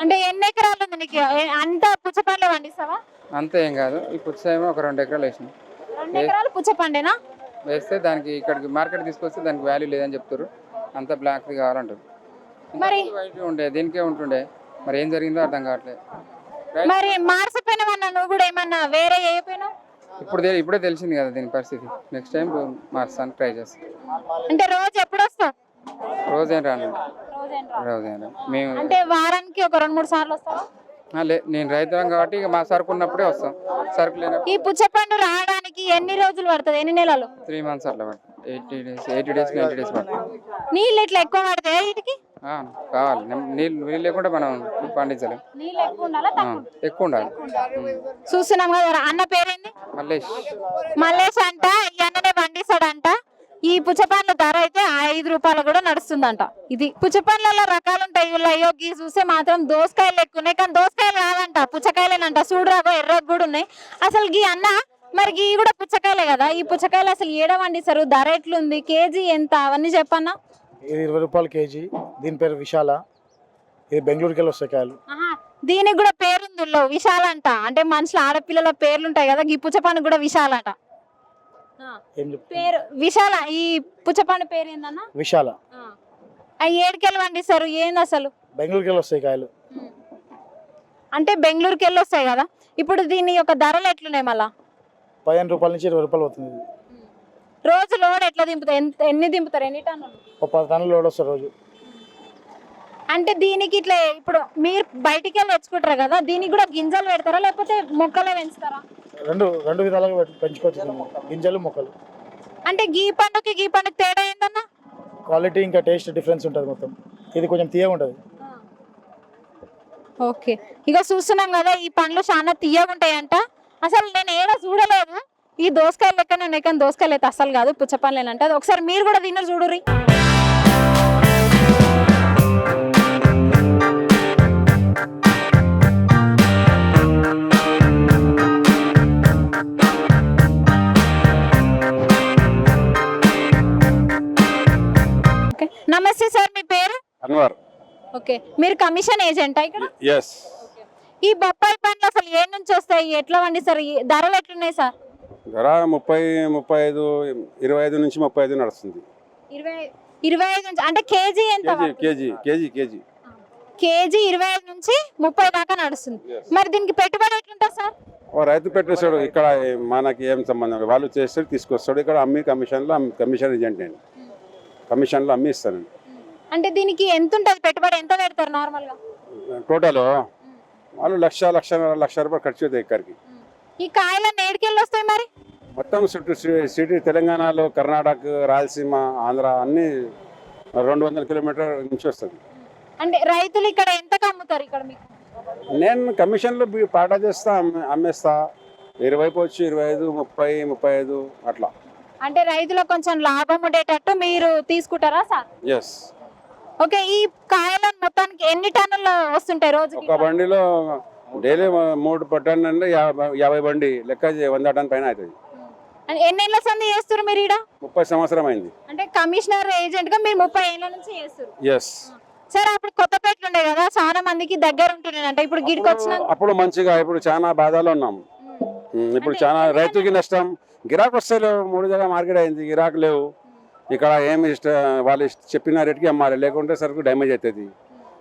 అంటే ఎన్ని ఎకరాలు ఉంది నీకు? అంతా పుచ్చపండే పండిస్తావా? అంతే ఏం కాదు, ఈ పుచ్చేమో ఒక 2 ఎకరాలు వేసినాం. 2 ఎకరాలు పుచ్చపండేనా? వేస్తే దానికి ఇక్కడికి మార్కెట్ తీసుకొస్తే దానికి వాల్యూ లేదని చెప్తారు. అంతా బ్లాక్ కావాలంటారు. మరి వైట్ ఉండే, దీనికే ఉంటుండే. మరి ఏం జరిగిందో అర్థం కావట్లేదు. మరి మార్చిపోయినావన్నా నువ్వు కూడా, ఏమన్నా వేరే అయిపోయినావు? ఇప్పుడే తెలిసింది కదా దీని పరిస్థితి. నెక్స్ట్ టైం మార్చానికి ట్రై చేస్తాం. అంటే రోజు ఎప్పుడు వస్తావు? రోజేం రాను, రోజేం రాను. మేము అంటే వారానికి ఒక 2-3 సార్లు వస్తావా? నేను రైతులం కాబట్టి ఇక మా సరుకు ఉన్నప్పుడే వస్తాం. సరుకు లేనప్పుడు ఈ పుచ్చపండు రావడానికి ఎన్ని రోజులు పడుతుంది? ఎన్ని నెలలు? 3 months అట్లా పడుతుంది. 80 days 90 days పడుతుంది. నీళ్ళు ఇట్లా ఎక్కువ పడతాయా వీటికి? కావాలి, నీళ్ళు లేకుండా మనం పండించలేం. నీళ్ళు ఎక్కువ ఉండాలా తక్కువ? ఎక్కువ ఉండాలి. చూస్తున్నాం కదా. అన్న పేరేంది? మల్లేష్ అంట. ఈ అన్ననే పండిస్తాడంట. ఈ పుచ్చపండ్ల ధర అయితే 5 రూపాయలు కూడా నడుస్తుందంట. ఇది పుచ్చపండ్లలో రకాలు ఉంటాయి. అయ్యో గీ చూస్తే మాత్రం దోసకాయలు ఎక్కువ ఉన్నాయి, కానీ దోసకాయలు కాదంట, పుచ్చకాయలేనంట. చూడరాగో ఎర్రగా కూడా ఉన్నాయి. అసలు గీ అన్న మరి గీ కూడా పుచ్చకాయలే కదా, ఈ పుచ్చకాయలు అసలు ఏడ పండిస్తారు? ధర ఎట్లుంది? కేజీ ఎంత? అవన్నీ చెప్పన్నా. ఇది 20 రూపాయలు కేజీ. దీని పేరు విశాల. ఇది బెంగళూరుకి వెళ్ళి వస్తాయి కాయలు. దీనికి కూడా పేరుంది, విశాల అంట. అంటే మనుషుల ఆడపిల్లల పేర్లు ఉంటాయి కదా, ఈ పుచ్చపండు కూడా విశాల అంట. పేరు విశాల. ఈ పుచ్చపండు పేరు ఏందన్నా? విశాల. 7 పండిస్తారు. ఏంది అసలు? బెంగళూరుకి వెళ్ళి వస్తాయి కాయలు. అంటే బెంగళూరుకి వెళ్ళి వస్తాయి కదా. ఇప్పుడు దీని యొక్క ధరలు ఎట్లున్నాయి? మళ్ళా 15 రూపాయల నుంచి 20 రూపాయలు అవుతుంది. రోజు లోడ్ ఎట్లా దింపుతారు? ఎన్ని దింపుతారు? ఎన్ని టన్నులు? ఒక 10 టన్నులు లోడ్ వస్తారు రోజు. అంటే దీనికి ఇట్లా ఇప్పుడు మీరు బయటికి వెళ్ళి తెచ్చుకుంటారు కదా, దీనికి కూడా గింజలు పెడతారా లేకపోతే మొక్కలే పెంచుతారా? రెండు విధాలుగా పెంచుకోవచ్చు, గింజలు మొక్కలు. అంటే గీ పండుకి తేడా ఏందన్నా? క్వాలిటీ ఇంకా టేస్ట్ డిఫరెన్స్ ఉంటుంది మొత్తం. ఇది కొంచెం తీయగా ఉంటుంది. ఓకే, ఇక చూస్తున్నాం కదా ఈ పండ్లు చాలా తీయగా ఉంటాయంట. అసలు నేను ఏడా చూడలేదు. ఈ దోసకాయలు లెక్కనే ఉన్నాయి కానీ దోసకాయలు అయితే అసలు కాదు, పుచ్చ పండ్లేనంట. ఒకసారి మీరు కూడా తిన్నారు చూడుర్రి. ఓకే, నమస్తే సార్, మీ పేరు? అన్వర్. ఓకే, మీరు కమిషన్ ఏజెంటా ఇక్కడ? ఎస్. ఈ బొప్పాయి పండ్లు అసలు ఏ నుంచి వస్తాయి, ఎట్లా పండిస్తారు, ధరలు ఎట్లున్నాయి సార్? ధర 30, 35, 25 నుంచి 35 నడుస్తుంది. 25 నుంచి అంటే కేజీ ఎంత? కేజీ 25 నుంచి 30 దాకా నడుస్తుంది. మరి దీనికి పెట్టుబడి ఎట్లుంటుంది సార్? రైతు పెట్టేస్తాడు, ఇక్కడ మనకి ఏం సంబంధం, వాళ్ళు చేస్తాడు తీసుకొస్తాడు, ఇక్కడ అమ్మి కమిషన్ ఏజెంట్ నేను, కమిషన్లో అమ్మి ఇస్తాను. అంటే దీనికి ఎంత ఉంటుంది పెట్టుబడి, ఎంత పెడతారు నార్మల్గా? టోటల్ వాళ్ళు లక్ష రూపాయలు ఖర్చు అవుతాయి ఇక్కడికి. ఈ కాయలు నేడికెళ్ళి వస్తాయి మరి? మొత్తం సిటీ తెలంగాణలో, కర్ణాటక, రాయలసీమ, ఆంధ్ర అన్ని 200 కిలోమీటర్ నుంచి వస్తుంది. అంటే రైతులు ఇక్కడ ఎంతకు అమ్ముతారు ఇక్కడ మీకు? నేను కమిషన్లో పాట చేస్తా, అమ్మేస్తా. 20 వచ్చి 25, 30, 35 అట్లా. అంటే రైతులకు కొంచెం లాభం ఉండేటట్టు మీరు తీసుకుంటారా సార్? ఎస్. ఓకే, ఈ కాయలను మొత్తానికి ఎన్ని టన్నులు వస్తుంటాయి రోజు? ఒక బండిలో డైలీ 3 టన్ను అంటే 50 బండి లెక్క 100 టన్ పైన అవుతుంది. ఎన్నేళ్ల సంది చేస్తారు మీరు ఇక్కడ? 30 సంవత్సరం అయింది. అంటే కమిషనర్ ఏజెంట్ గా మీరు 30 ఏళ్ల నుంచి చేస్తారు? ఎస్. సరే, అప్పుడు కొత్తపేటలు ఉండే కదా, చాలా మందికి దగ్గర ఉంటున్నాయంట, ఇప్పుడు గిడికి వచ్చిన అప్పుడు మంచిగా, ఇప్పుడు చాలా బాధలో ఉన్నాం. ఇప్పుడు చాలా రైతుకి నష్టం, గిరాకు వస్తలేవు. 3 జగ మార్కెట్ అయింది, గిరాకు లేవు. ఇక్కడ ఏమి వాళ్ళు చెప్పిన రేటుకి అమ్మాలి, లేకుంటే సరుకు డ్యామేజ్ అవుతుంది.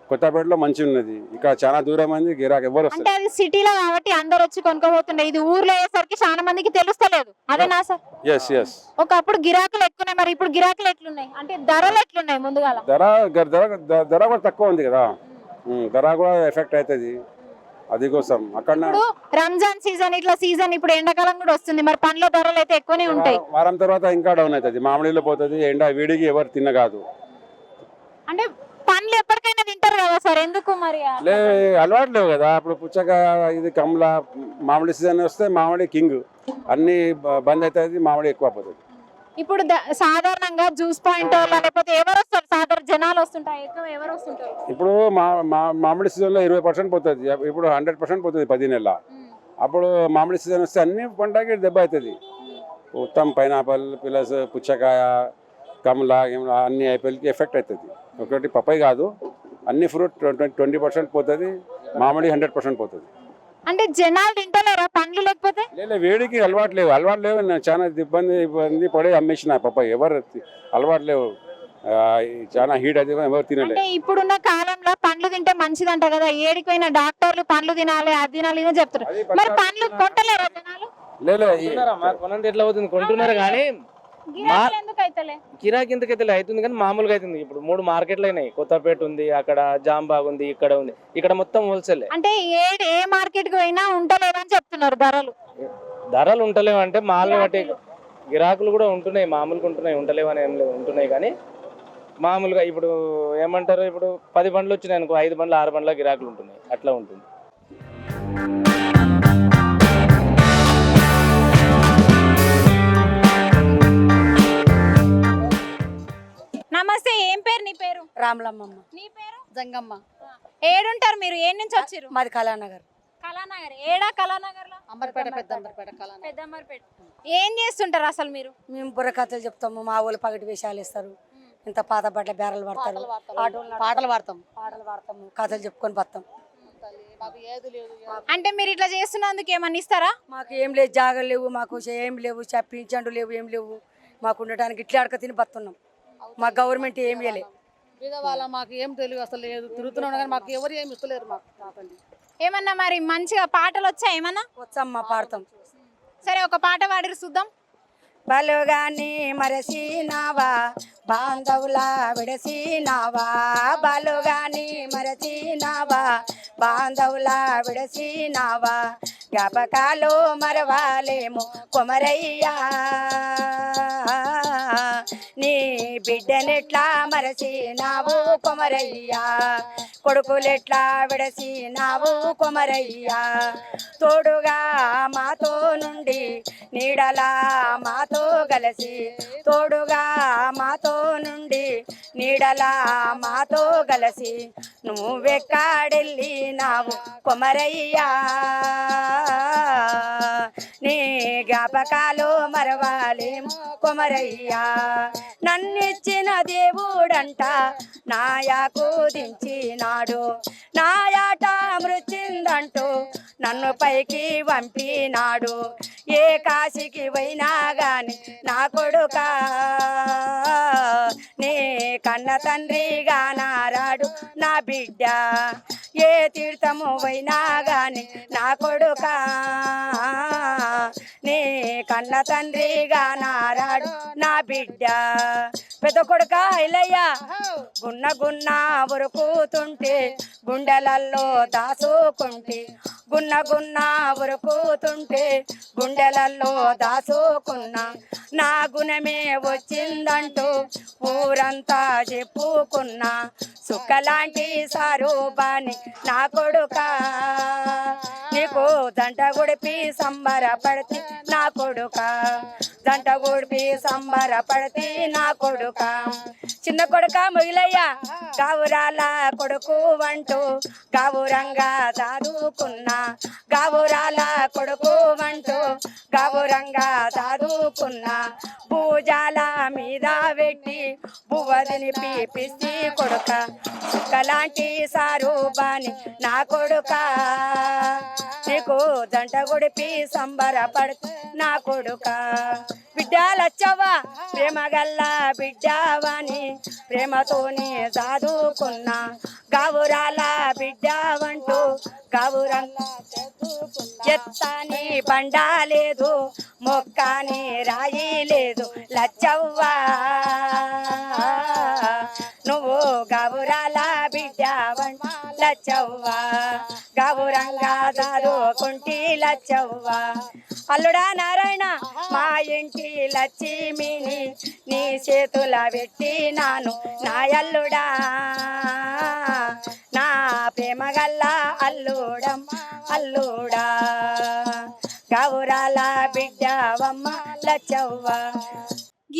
కొత్తపేటలో మంచి ఉన్నది, ఇక్కడ చాలా దూరం అయింది, గిరాకు ఎవరు వస్తారు. అంటే అది సిటీలో కాబట్టి అందరు వచ్చి కొనుక్కోబోతుండే, ఇది ఊర్లో అయ్యేసరికి చాలా మందికి తెలుస్తలేదు. అదేనా సార్? Yes yes. ఒకప్పుడు గిరాకులు ఎక్కున్నాయి, మరి ఇప్పుడు గిరాకులు ఎట్లున్నాయి, అంటే ధరలు ఎట్లున్నాయి? ముందుగా ధర కూడా తక్కువ ఉంది కదా, ధర కూడా ఎఫెక్ట్ అవుతుంది. అది కోసం అక్కడ ఇప్పుడు రంజాన్ సీజన్, ఇట్లా సీజన్ ఇప్పుడు ఎండాకాలం కూడా వస్తుంది, మరి పండ్ల ధరలు అయితే ఎక్కువనే ఉంటాయి. వారం తర్వాత ఇంకా డౌన్ అవుతుంది, మామిడిలో పోతుంది. ఎండ వేడికి ఎవరు తినగాదు. అంటే పండ్లు ఎప్పటికైనా తింటారు కదా సార్, ఎందుకు మరి? అలవాటు లేవు కదా. ఇప్పుడు పుచ్చకాయ, ఇది కమల, మామిడి సీజన్ వస్తే మామిడి కింగ్, అన్ని బంద్ అవుతుంది, మామిడి ఎక్కువ పోతుంది. ఇప్పుడు సాధారణంగా జ్యూస్ పాయింట్ లేకపోతే ఎవరు వస్తారు? సాధారణ జనాలు వస్తుంటారు, ఎక్కువ ఎవరు వస్తుంటారు? ఇప్పుడు మామిడి సీజన్లో 20% పోతుంది, ఇప్పుడు 100% పోతుంది 10 నెలల. అప్పుడు మామిడి సీజన్ వస్తే అన్ని పంటకి దెబ్బ అవుతుంది. మొత్తం పైనాపిల్ ప్లస్ పుచ్చకాయ, కమల, అన్ని యాపిల్కి ఎఫెక్ట్ అవుతుంది. ఒకటి పప్పాయి కాదు, అన్ని ఫ్రూట్ 20% పోతుంది, మామిడి 100% పోతుంది. అంటే జనాలు తింటలేరా పండ్లు? లేకపోతే లేదు, వేడికి అలవాటు లేవు. నేను చాలా ఇబ్బంది పడి అమ్మేసిన పప్పాయి. ఎవరు అలవాటు లేవు, చాలా హీట్ అయితే ఎవరు తినలేదు. అంటే ఇప్పుడున్న కాలంలో పండ్లు తింటే మంచిదంట కదా, ఏడిపోయిన డాక్టర్లు పండ్లు తినాలి, అది తినాలి ఇదే చెప్తారు. మరి పండ్లు కొంటలేరా జనాలు? కొనంత ఎట్లా అవుతుంది, కొంటున్నారు కానీ గిరాకీ ఎందుకు అయితలే? గిరాకీ ఎందుకైతే అవుతుంది కానీ మామూలుగా అవుతుంది. ఇప్పుడు 3 మార్కెట్లు అయినాయి, కొత్తపేట ఉంది, అక్కడ జాంబాగ్ ఉంది, ఇక్కడ ఉంది, ఇక్కడ మొత్తం హోల్సేల్. అంటే ఏ మార్కెట్ కి పోయినా ఉంటలేదని చెప్తున్నారు ధరలు ఉంటలేవు. అంటే మాల్ బట్టి గిరాకులు కూడా ఉంటున్నాయి, మామూలుగా ఉంటున్నాయి, ఉంటలేవు అని ఏం లేదు, ఉంటున్నాయి. కానీ మామూలుగా ఇప్పుడు ఏమంటారు, ఇప్పుడు 10 బండ్లు వచ్చినాయి అనుకో, 5 బండ్లు 6 బండ్ల గిరాకులు ఉంటున్నాయి, అట్లా ఉంటుంది. నమస్తే, ఏం పేరు నీ పేరు? రామలమ్మమ్మ. నీ పేరు? జంగమ్మ. ఏడుంటారు మీరు? ఏ నుంచి వచ్చారు? మాది కళానగర్. కళానగర్. ఏడా కళానగర్ లో? అంబర్పేట, పెద్దంబర్పేట, కళానగర్. పెద్దంబర్పేట. ఏం చేస్తుంటారు అసలు మీరు? మేము బుర్రకథలు చెప్తాము, మా ఊళ్ళు పగటి వేషాలు ఇస్తారు, ఇంత పాత బట్టల బేరలు పడతారు, పాటలు పాడతాము, కథలు చెప్పుకొని పడతాం. అంటే మీరు ఇట్లా చేస్తున్నందుకు ఏమన్నా ఇస్తారా? మాకు ఏం లేదు, జాగలు లేవు, మాకు ఏం లేవు, పింఛన్లు లేవు, ఏం లేవు. మాకు ఉండటానికి ఇట్లా అడక తిని బతున్నాం. మాకు గవర్నమెంట్ ఏం ఇవ్వలేదు. వాళ్ళ మాకు ఏం తెలియదు, అసలు లేదు, తిరుగుతున్నాం కానీ మాకు ఎవరు ఏమి ఇస్తలేరు. మాకు ఏమన్నా మరి మంచిగా పాటలు వచ్చా? ఏమన్నా వచ్చామ్మా, పాడతాం. సరే, ఒక పాట పాడిరు చూద్దాం. బలుగాని మరసినావా బాంధవులా విడసినావా బలుగాని మరచినావా బాంధవులా విడసినావా జ్ఞాపకాలు మరవాలేము కొమరయ్యా నీ బిడ్డనెట్లా మరచినావు కొమరయ్యా కొడుకులెట్లా విడసినావు కొమరయ్యా తోడుగా మాతో నుండి నీడలా మాతో కలిసి తోడుగా మాతో నుండి నీడలా మాతో కలిసి నువ్వెక్కడెళ్ళినావు కొమరయ్యా నీ జ్ఞాపకాలు మరవాలేము కొమరయ్యా నన్నిచ్చిన దేవుడంట నాయాకు దించినాడు నాయాట మృత్యుందంటూ నన్ను పైకి పంపినాడు ఏ కాశీకి పోయినా గాని నా కొడుకా నీ కన్న తండ్రిగా నారాడు నా బిడ్డ ఏ తీర్థము పోయినా గాని నా కొడుకా నీ కన్న తండ్రిగా నారాడు నా బిడ్డ పెద్ద కొడుక ఇలయ్య గున్న గున్న ఉరుకుతుంటే గుండెలల్లో దాసుకుంటే గున్న గున్న ఉరుకుతుంటే గుండెలల్లో దాసుకున్నా నా గుణమే వచ్చిందంటూ ఊరంతా చెప్పుకున్నా సుక్కలాంటి సారూపాని నా కొడుక నీకు దంట గుడిపి సంబరపడితే నా కొడుక దంట గుడిపి సంబరపడితే నా కొడుక చిన్న కొడుక మొగిలయ్య గావురాల కొడుకు అంటూ గావురంగా దాదుకున్నా గావురాల కొడుకు అంటూ గావురంగా దాదుకున్నా భూజాల మీద పెట్టి బువ్వదిని పీపిస్తి కొడుక సుక్కలాంటి సారూపాని నా కొడుక నీకు దంట గుడిపి సంబరపడుతూ నా కొడుక బిడ్డలచ్చవ్వా ప్రేమగల్ల బిడ్డవని ప్రేమతోనే చదువుకున్నా గావురాల బిడ్డవంటూ గావురంగా ఎత్తని బండ లేదు మొక్కని రాయి లేదు లచ్చవ్వా నువ్వు గావురాల బిడ్డవంట లచ్చవ్వా గావురంగా చదువుకుంటి లచ్చవ్వా అల్లుడా నారాయణ మా ఇంటి లక్ష్మిని నీ చేతుల పెట్టినాను నా అల్లుడా నా ప్రేమగల్ల అల్లుడం అల్లుడా గౌరాల బిడ్డవమ్మ లచ్చవ్వ.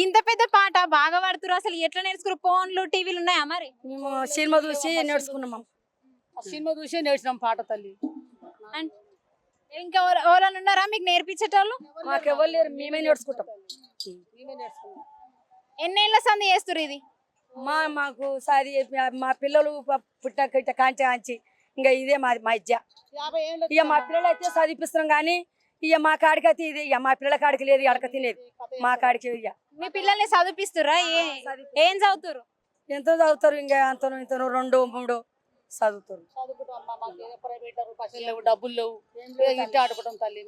ఇంత పెద్ద పాట బాగా పాడుతురు, అసలు ఎట్లా నేర్చుకురు? ఫోన్లు టీవీలు ఉన్నాయా మరి? మేము సినిమా చూసి నేర్చుకున్నాం, సినిమా చూసి నేర్చినాం పాట తల్లి. ఇంకా ఎవరైనా ఉన్నారా మీకు నేర్పించేటోళ్ళు? మాకు ఎవరు లేరు, మేమే నేర్చుకుంటాం. ఎన్నేళ్ల సంది చేస్తురు ఇది? మాకు సాది మా పిల్లలు పుట్ట కాంచి ఇంకా ఇదే మా ఇజ్జ. ఇక మా పిల్లలు అయితే చదివిపిస్తున్నాం కానీ ఇక మా కాడికి అయితే ఇది, ఇక మా పిల్లల కాడికి లేదు, అడక తినేది మా కాడికి. ఇక మీ పిల్లల్ని చదివిపిస్తురా? ఏం చదువుతారు? ఎంతో చదువుతారు, ఇంకా అంతను ఇంతను 2, 3 చదువుతారు. డబ్బులు లేవు, ఇంటి ఆడుకుంటాం తల్లి.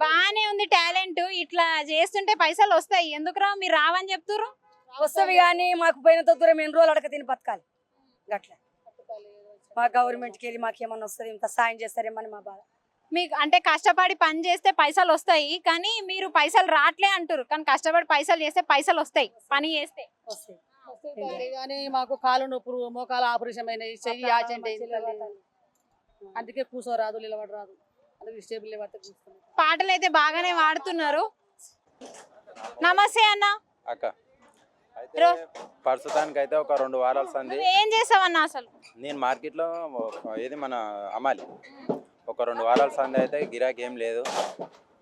బానే ఉంది టాలెంట్, ఇట్లా చేస్తుంటే పైసలు వస్తాయి. ఎందుకురా మీరు రావని చెప్తురు? వస్తావి కానీ మాకు పోయినంత దూరం 2 రోజులు అడక తిని బతకాలి. అట్లా మా గవర్నమెంట్కి వెళ్ళి మాకేమన్నా వస్తుంది, ఇంత సాయం చేస్తారేమని మా బాధ. మీకు అంటే కష్టపడి పని చేస్తే పైసలు వస్తాయి, కానీ మీరు పైసలు రావట్లే అంటారు. కానీ కష్టపడి పైసలు చేస్తే పైసలు వస్తాయి, పని చేస్తే వస్తాయి. కానీ మాకు కాలు నొప్పులు, మోకాలు ఆపరేషన్ అయినాయి, చెయ్యి యాక్సిడెంట్ అయింది. అందుకే కూర్చోరాదు, నిలబడరాదు, అందుకే స్టేబుల్ లేకపోతే కూర్చున్నాం. పాటలు అయితే బాగానే వాడుతున్నారు. నమస్తే అన్న. అక్క ప్రస్తుతానికి అయితే ఒక 2 వారాల సంది ఏం చేసావన్నా? అసలు నేను మార్కెట్లో ఏది మన అమ్మాలి ఒక 2 వారాల సంది అయితే గిరాకీ ఏం లేదు.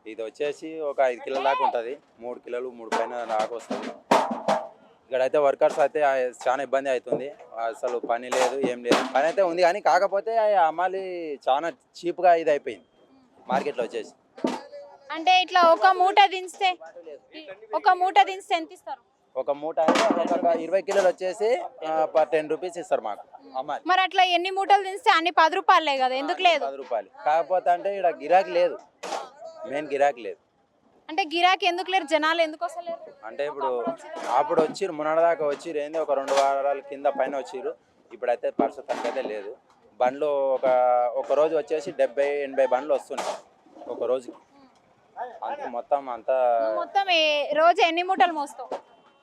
ఇది వచ్చేసి ఒక 5 కిలోల దాకా ఉంటుంది, 3 కిలోలు 3 పైన దాకా వస్తుంది. ఇక్కడైతే వర్కర్స్ అయితే చాలా ఇబ్బంది అవుతుంది, అసలు పని లేదు ఏం లేదు. పని అయితే ఉంది కానీ కాకపోతే అమ్మాలి చాలా చీప్గా ఇది అయిపోయింది మార్కెట్లో వచ్చేసి. అంటే ఇట్లా ఒక మూట దించితే ఎంత ఇస్తారు? ఒక మూట ఒక 20 కిలోలు వచ్చేసి 10 రూపీస్ ఇస్తారు మాకు అమ్మాలి. మరి అట్లా ఎన్ని మూటలు దించితే అన్ని 10 రూపాయలే కదా, ఎందుకు లేదు? 10 రూపాయలు. కాకపోతే అంటే ఇక్కడ గిరాకీ లేదు, మెయిన్ గిరాకీ లేదు. అంటే గిరాకీ ఎందుకు లేరు, జనాలు ఎందుకు వస్తలేరు? అంటే ఇప్పుడు అప్పుడు వచ్చిర్రు, మొన్నటిదాకా వచ్చిర్రు, ఏంది ఒక 2 వారాల కింద పైన వచ్చిర్రు. ఇప్పుడైతే ప్రస్తుతానికి అయితే లేదు. బండ్లు ఒక రోజు వచ్చేసి 70-80 బండ్లు వస్తున్నాయి ఒక రోజుకి. అంతే మొత్తం అంతా. నువ్వు మొత్తం రోజు ఎన్ని మూటలు మోస్తావు?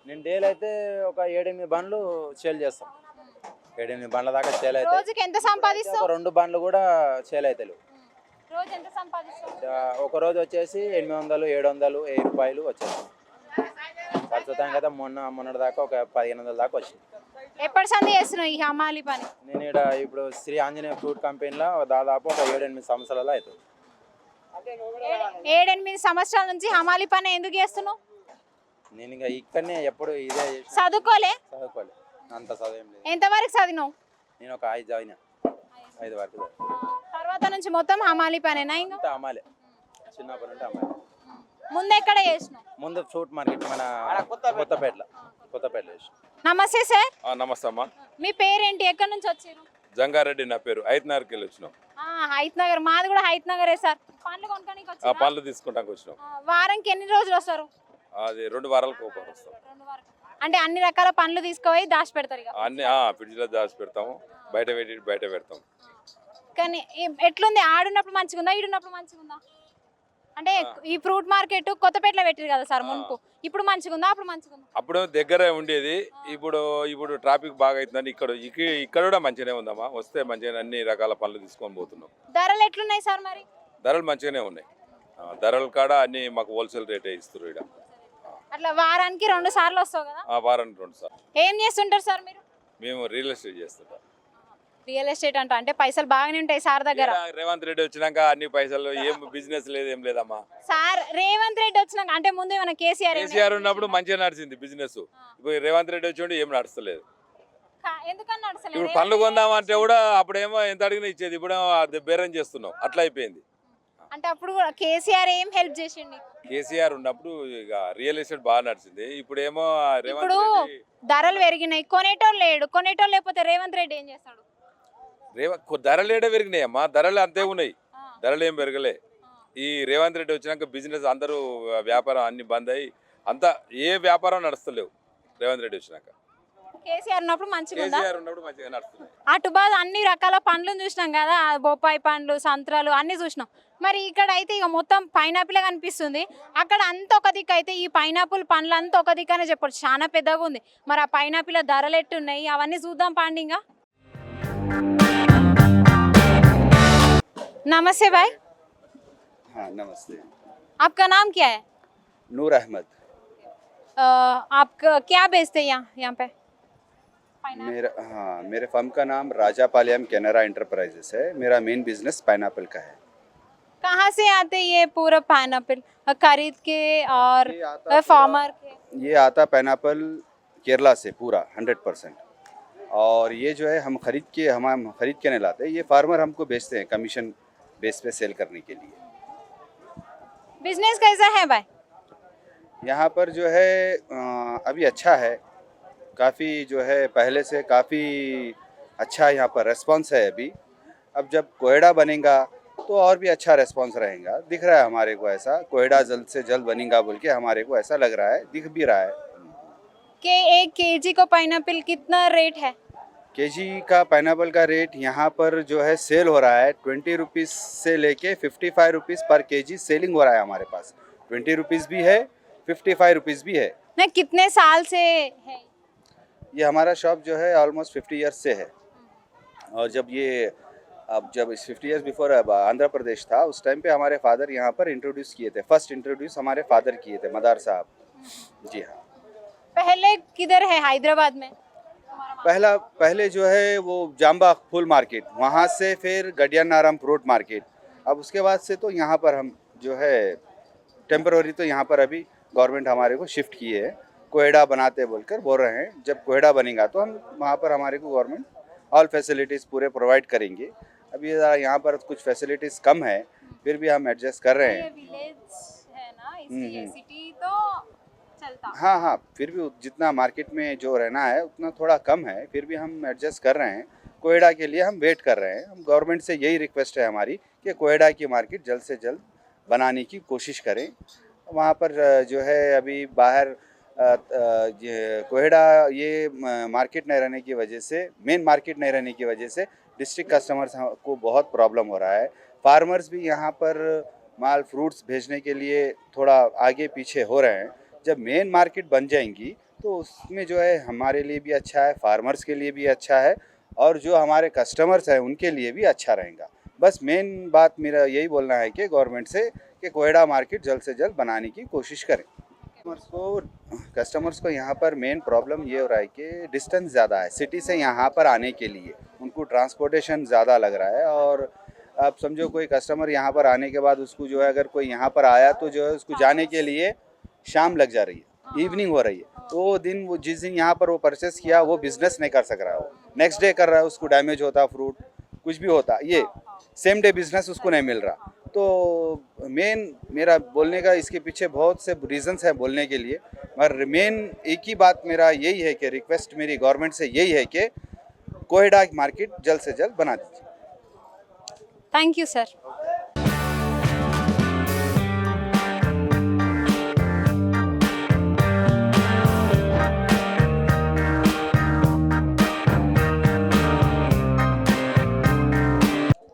నేను డైలీ అయితే ఒక 7-8 బండ్లు సేల్ చేస్తాం. 7-8 బండ్ల దాకా సేల్ అయితే. రోజుకి ఎంత సంపాదిస్తావు? ఒక 2 బండ్లు కూడా సేల్ అవుతాయి. రోజు ఎంత సంపాదిస్తావు? ఒక రోజు వచ్చేసి 800, 700, 1000 రూపాయలు వచ్చేస్తాయి. ప్రస్తుతానికి అయితే మొన్నటి దాకా ఒక 1500 దాకా వచ్చింది. ఎప్పటి సంది చేస్తున్నావు ఈ హమాలి పని? నేను ఇక్కడ ఇప్పుడు శ్రీ ఆంజనేయ ఫ్రూట్ కంపెనీలో దాదాపు ఒక 7-8 సంవత్సరాలు అవుతుంది. 7-8 సంవత్సరాల నుంచి హమాలి పని ఎందుకు చేస్తున్నావు? నేను ఇంకా ఇక్కడనే ఎప్పుడు ఇదే చదువుకోలే? చదువుకోలేదు, అంత చదువేం లేదు. ఎంతవరకు చదివినావు? నేను ఒక 5 చదివినా, 5 వరకు. తర్వాత నుంచి మొత్తం హమాలి పనేనా? ఇంకా అంతా అమ్మాలే, చిన్నప్పటి నుండి అమ్మాలి. ముందు ఎక్కడ చేసినావు? ముందు ఫ్రూట్ మార్కెట్ మన కొత్తపేటలో చేసిన. నమస్తే సార్. నమస్తే అమ్మా. మీ పేరేంటి, ఎక్కడి నుంచి వచ్చారు? జంగారెడ్డి నా పేరు. హైత్నగర్కి వెళ్ళి వచ్చినాం. హైత్ నగర్, మాది కూడా హైత్ నగరే సార్. పండ్లు కొనుక్కోనికి వచ్చారా? పండ్లు తీసుకుంటానికి వచ్చినాం. వారానికి ఎన్ని రోజులు వస్తారు? అది 2 వారాలకు ఒకసారి వస్తాం. అంటే అన్ని రకాల పండ్లు తీసుకుపోయి దాచి పెడతారు ఇక? అన్ని ఫ్రిడ్జ్లో దాచి పెడతాము, బయట పెడతాం. కానీ ఎట్లుంది, ఆడున్నప్పుడు మంచిగా ఉందా, ఈడున్నప్పుడు మంచిగా ఉందా? అంటే ఈ ఫ్రూట్ మార్కెట్ కొత్తపేటలో పెట్టారు కదా సార్ మునుపు, ఇప్పుడు మంచిగా ఉందా, అప్పుడు మంచిగా ఉందా? అప్పుడు దగ్గరే ఉండేది, ఇప్పుడు ట్రాఫిక్ బాగా అవుతుందని ఇక్కడ కూడా మంచిగానే ఉందమ్మా. వస్తే మంచిగా అన్ని రకాల పండ్లు తీసుకొని పోతున్నాం. ధరలు ఎట్లున్నాయి సార్ మరి? ధరలు మంచిగానే ఉన్నాయి. ధరలు కాడ అన్ని మాకు హోల్సేల్ రేటే ఇస్తారు ఇక్కడ. అట్లా వారానికి 2 సార్లు వస్తావు కదా? వారానికి 2 సార్లు. ఏం చేస్తుంటారు సార్ మీరు? మేము రియల్ ఎస్టేట్ చేస్తుంటాం. రియల్ ఎస్టేట్ అంటే పైసలు బాగానే ఉంటాయి సార్ దగ్గర. రేవంత్ రెడ్డి వచ్చినాక అన్ని పైసలు, ఏం బిజినెస్ లేదు, ఏం లేదమ్మా. సార్ రేవంత్ రెడ్డి వచ్చినాక అంటే ముందు ఏమైనా కేసీఆర్ ఉన్నప్పుడు మంచిగా నడిచింది బిజినెస్. ఇప్పుడు రేవంత్ రెడ్డి వచ్చి ఏం నడుస్తలేదు. ఎందుకని నడుస్తలేదు? ఇప్పుడు పండ్లు కొందామంటే కూడా అప్పుడేమో ఎంత అడిగినా ఇచ్చేది, ఇప్పుడు అది బేరం చేస్తున్నాం, అట్లా అయిపోయింది. అంటే అప్పుడు కేసీఆర్ ఏం హెల్ప్ చేసిండు? కేసీఆర్ ఉన్నప్పుడు ఇక రియల్ ఎస్టేట్ బాగా నడిచింది. ఇప్పుడేమో ఇప్పుడు ధరలు పెరిగినాయి, కొనేటోళ్ళు లేడు. కొనేటోళ్ళు లేకపోతే రేవంత్ రెడ్డి ఏం చేస్తాడు? ధరలు ఏడే పెరిగినాయి అమ్మా, ధరలు అంతే ఉన్నాయి, ధరలు ఏం పెరగలే. ఈ రేవంత్ రెడ్డి వచ్చినాక బిజినెస్ అందరూ వ్యాపారం అన్ని బంద్ అయ్యి అంతా ఏ వ్యాపారం నడుస్తలేవు. రేవంత్ రెడ్డి వచ్చినాక కేసీఆర్ ఉన్నప్పుడు మంచిగా నడుస్తుంది. అటు బాధ అన్ని రకాల పండ్లు చూసినాం కదా, బొప్పాయి పండ్లు, సంత్రాలు అన్ని చూసినాం. మరి ఇక్కడ అయితే ఇక మొత్తం పైనాపిల్ కనిపిస్తుంది. అక్కడ అంత ఒక దిక్కు అయితే ఈ పైనాపిల్ పండ్లు అంతా ఒక దిక్కు అనే చెప్పచ్చు, చాలా పెద్దగా ఉంది. మరి ఆ పైనాపిల్ ధరలు ఎట్టున్నాయి అవన్నీ చూద్దాం పాండి. ఇంకా नमस्ते भाई। हाँ नमस्ते। आपका नाम क्या है? नूर अहमद। आप क्या बेचते हैं यहाँ पे? मेरे फर्म का नाम राजापालयम कैनरा एंटरप्राइजेस है। मेरा मेन बिजनेस पाइनएप्पल का है। कहाँ से आते ये पूरा पाइनएप्पल खरीद के और फार्मर के? ये आता पाइनएप्पल केरला से पूरा 100%। और ये जो है हम खरीद के नहीं लाते, ये फार्मर हमको बेचते हैं कमीशन बेस पे सेल करने के लिए। बिजनेस कैसा है भाई? यहाँ पर जो है अभी अच्छा है, काफ़ी जो है पहले से काफ़ी अच्छा यहाँ पर रेस्पॉन्स है अभी। अब जब कोयडा बनेगा तो और भी अच्छा रेस्पॉन्स रहेगा। दिख रहा है हमारे को ऐसा, कोयडा जल्द से जल्द बनेगा बोल के हमारे को ऐसा लग रहा है, दिख भी रहा है। कि 1 केजी को पाइनएप्पल कितना रेट है? केजी का पाइनएप्पल का रेट यहाँ पर जो है सेल हो रहा है 20 रुपीज़ से लेके 55 रुपीज़ पर केजी सेलिंग हो रहा है हमारे पास। 20 रुपीज़ भी है, 55 रुपीज़ भी है। नहीं, कितने साल से है ये हमारा शॉप जो है ऑलमोस्ट 50 ईयर्स से है। और जब 50 ईयर्स बिफोर आंध्र प्रदेश था, उस टाइम पे हमारे फादर यहाँ पर इंट्रोड्यूस किए थे। फर्स्ट इंट्रोड्यूस हमारे फादर किए थे, मदार साहब। जी हाँ। पहले किधर है हैदराबाद में? पहले जो है वो जाम्बा फूल मार्केट, वहाँ से फिर गडियानाराम फ्रूट मार्केट। अब उसके बाद से तो यहाँ पर हम जो है टेम्पररी तो यहाँ पर अभी गवर्नमेंट हमारे को शिफ्ट किए है, कोयडा बनाते बोलकर बोल रहे हैं। जब कोयडा बनेगा तो हम वहाँ पर हमारे को गवर्नमेंट ऑल फैसिलिटीज़ पूरे प्रोवाइड करेंगे। अभी यहाँ पर कुछ फैसिलिटीज़ कम है, फिर भी हम एडजस्ट कर रहे हैं। विलेज है ना, इसलिए सिटी तो चलता। हाँ, फिर भी जितना मार्केट में जो रहना है उतना थोड़ा कम है, फिर भी हम एडजस्ट कर रहे हैं। कोयडा के लिए हम वेट कर रहे हैं। हम गवर्नमेंट से यही रिक्वेस्ट है हमारी कि कोयडा की मार्केट जल्द से जल्द बनाने की कोशिश करें। वहाँ पर जो है अभी बाहर कोहेड़ा ये मार्केट नहीं रहने की वजह से, मेन मार्केट नहीं रहने की वजह से डिस्ट्रिक्ट कस्टमर्स को बहुत प्रॉब्लम हो रहा है। फार्मर्स भी यहाँ पर माल फ्रूट्स भेजने के लिए थोड़ा आगे पीछे हो रहे हैं। जब मेन मार्केट बन जाएंगी तो उसमें जो है हमारे लिए भी अच्छा है, फार्मर्स के लिए भी अच्छा है, और जो हमारे कस्टमर्स हैं उनके लिए भी अच्छा रहेगा। बस मेन बात मेरा यही बोलना है कि गवर्नमेंट से कि कोहेड़ा मार्केट जल्द से जल्द बनाने की कोशिश करें। कस्टमर्स को यहाँ पर मेन प्रॉब्लम ये हो रहा है कि डिस्टेंस ज़्यादा है सिटी से यहाँ पर आने के लिए, उनको ट्रांसपोर्टेशन ज़्यादा लग रहा है। और आप समझो कोई कस्टमर यहाँ पर आने के बाद उसको जो है अगर कोई यहाँ पर आया तो जो है उसको जाने के लिए शाम लग जा रही है, इवनिंग हो रही है। तो वो दिन वो जिस दिन यहाँ पर वो परचेस किया वो बिजनेस नहीं कर सक रहा है, वो नेक्स्ट डे कर रहा है, उसको डैमेज होता फ्रूट कुछ भी होता, ये सेम डे बिजनेस उसको नहीं मिल रहा। तो मेन मेरा बोलने का इसके पीछे बहुत से रीजंस हैं बोलने के लिए, मगर मेन एक ही बात मेरा यही है कि रिक्वेस्ट मेरी गवर्नमेंट से यही है कि कोहेड़ा मार्केट जल्द से जल्द बना दीजिए। Thank you sir.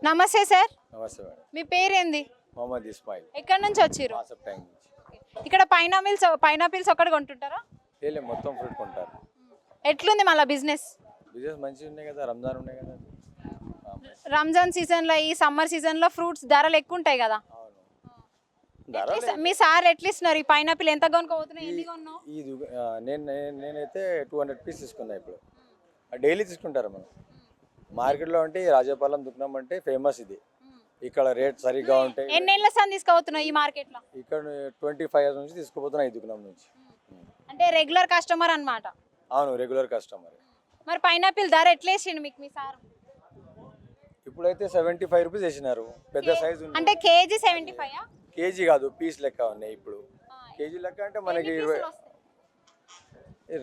నమస్తే సార్, నమస్తే మేడం. మీ పేరేంది? మొహమ్మద్ ఇస్మాయిల్, ఎక్కడి నుంచి వచ్చిర్రు? వాట్సాప్ ట్యాంక్ నుంచి. ఇక్కడ పైనాపిల్స్ ఒక్కటి కొంటుంటారా? లేదు, మొత్తం ఫ్రూట్ కొంటారు. ఎట్లుంది మళ్ళీ బిజినెస్? బిజినెస్ మంచిగా ఉన్నాయి కదా, రంజాన్ ఉన్నాయి కదా. రంజాన్ సీజన్లో ఈ సమ్మర్ సీజన్లో ఫ్రూట్స్ ధరలు ఎక్కువ ఉంటాయి కదా. మీ సార్ ఎట్లా ఇస్తున్నారు? ఈ పైనాపిల్ ఎంత కొనుక్కోబోతున్నాయి, ఎన్ని కొన్నావు? నేనైతే 200 పీస్ తీసుకున్నా. ఇప్పుడు డైలీ తీసుకుంటారు మనం. మార్కెట్లో అంటే రాజాపాలెం దుకాణం అంటే ఫేమస్, ఇది ఇక్కడ రేట్ సరిగ్గా ఉంటాయి. ఎన్నేళ్ళ సార్ తీసుకోబోతున్నావు ఈ మార్కెట్లో? ఇక్కడ 25 years నుంచి తీసుకుపోతున్నా ఈ దుకాణం నుంచి. అంటే రెగ్యులర్ కస్టమర్ అన్నమాట. అవును, రెగ్యులర్ కస్టమర్. మరి పైనాపిల్ ధర ఎట్లా వేసిండు మీకు మీ సార్? ఇప్పుడైతే 75 రూపీస్ వేసినారు, పెద్ద సైజు. అంటే కేజీ 75? కేజీ కాదు, పీస్ లెక్క ఉన్నాయి. ఇప్పుడు కేజీ లెక్క అంటే మనకి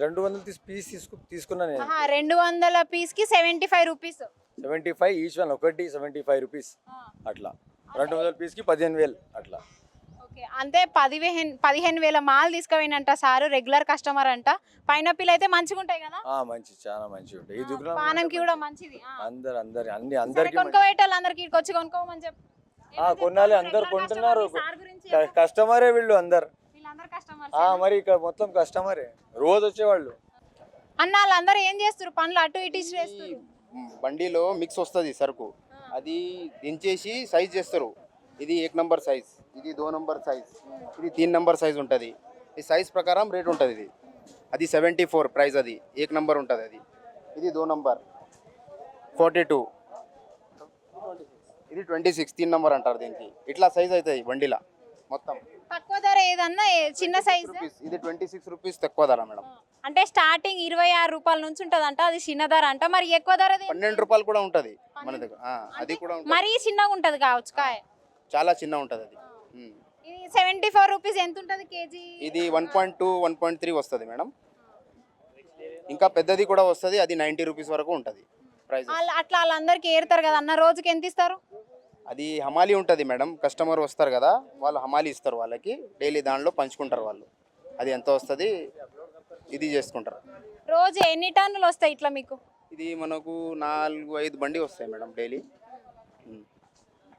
200 పీస్ తీసుకున్నా నేను. 200 పీస్కి 75 రూపీస్. 75 ఈచ్ వన్, ఒకటి 75 రూపీస్ అట్లా. 200 పీస్కి 15,000 అట్లా. ఓకే, అంటే 15,000 మాల్ తీసుకుపోయినంట సారు, రెగ్యులర్ కస్టమర్ అంట. పైనాపిల్ అయితే మంచిగా ఉంటాయి కదా? మంచి, చాలా మంచిగా ఉంటాయి. ఈ దుకాణం పానంకి కూడా మంచిది. అందరికి కొనుక్కోవేటోళ్ళు అందరికి ఇక్కడికి వచ్చి కొనుక్కోమని చెప్పి. కొనాలి, అందరు కొంటున్నారు. కస్టమరే వీళ్ళు అందరు. మరి ఇక్కడ మొత్తం కస్టమరే, రోజు వచ్చేవాళ్ళు. అన్న వాళ్ళందరూ ఏం చేస్తారు? పనులు అటు ఇటు చేస్తారు. బండిలో మిక్స్ వస్తుంది సరుకు, అది దించేసి సైజ్ చేస్తారు. ఇది 1 నంబర్ సైజ్, ఇది 2 నంబర్ సైజ్, ఇది 3 నంబర్ సైజ్ ఉంటుంది. ఈ సైజ్ ప్రకారం రేట్ ఉంటుంది. అది 74 ప్రైస్, అది 1 నంబర్ ఉంటుంది. ఇది 2 నంబర్ 42, ఇది 26, 3 నంబర్ అంటారు దీనికి. ఇట్లా సైజ్ అవుతుంది బండిలా మొత్తం. తక్కువ ధర ఏదన్నా చిన్న సైజ్? ఇది 26 రూపీస్ తక్కువ ధర మేడం. అంటే స్టార్టింగ్ 26 రూపాయల నుంచి ఉంటుంది అంట, అది చిన్న ధర అంట. మరి ఎక్కువ ధర 12 రూపాయలు కూడా ఉంటుంది మన దగ్గర. అది కూడా మరీ చిన్నగా ఉంటుంది కావచ్చు కాయ? చాలా చిన్న ఉంటుంది అది. ఇది 74 రూపీస్ ఎంత ఉంటుంది కేజీ? ఇది 1.2, 1.3 వస్తుంది మేడం. ఇంకా పెద్దది కూడా వస్తుంది, అది 90 రూపీస్ వరకు ఉంటుంది ప్రైస్. అట్లా వాళ్ళందరికీ ఏరుతారు కదా అన్న, రోజుకి ఎంత ఇస్తారు? అది హమాలి ఉంటుంది మేడం. కస్టమర్ వస్తారు కదా, వాళ్ళు హమాలి ఇస్తారు వాళ్ళకి, డైలీ దానిలో పంచుకుంటారు వాళ్ళు. అది ఎంత వస్తుంది ఇది చేసుకుంటారు. రోజు ఎన్ని టన్నులు వస్తాయి ఇట్లా మీకు? ఇది మనకు 4-5 బండి వస్తాయి మేడం డైలీ.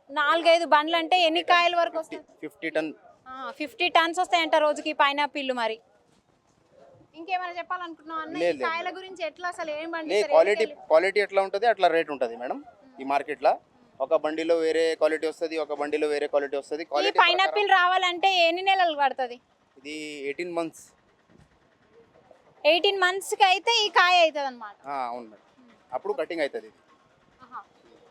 4-5 బండ్లు అంటే ఎన్ని కాయల వరకు వస్తాయి? 50 టన్. 50 టన్స్ వస్తాయంట రోజుకి పైనాపిల్. మరి ఇంకేమైనా చెప్పాలనుకుంటున్నావు అన్న ఈ కాయల గురించి? ఎట్లా అసలు ఏం బండి క్వాలిటీ ఎట్లా ఉంటుంది అట్లా రేట్ ఉంటుంది మేడం ఈ మార్కెట్లో. ఒక బండిలో వేరే క్వాలిటీ వస్తుంది, ఒక బండిలో వేరే క్వాలిటీ వస్తుంది. ఈ పైనాపిల్ రావాలంటే ఎన్ని నెలలు పడుతుంది? ఇది 18 months. 18 monthsకి అయితే ఈ కాయ అవుతుంది అనమాట. అవును మేడం, అప్పుడు కటింగ్ అవుతుంది.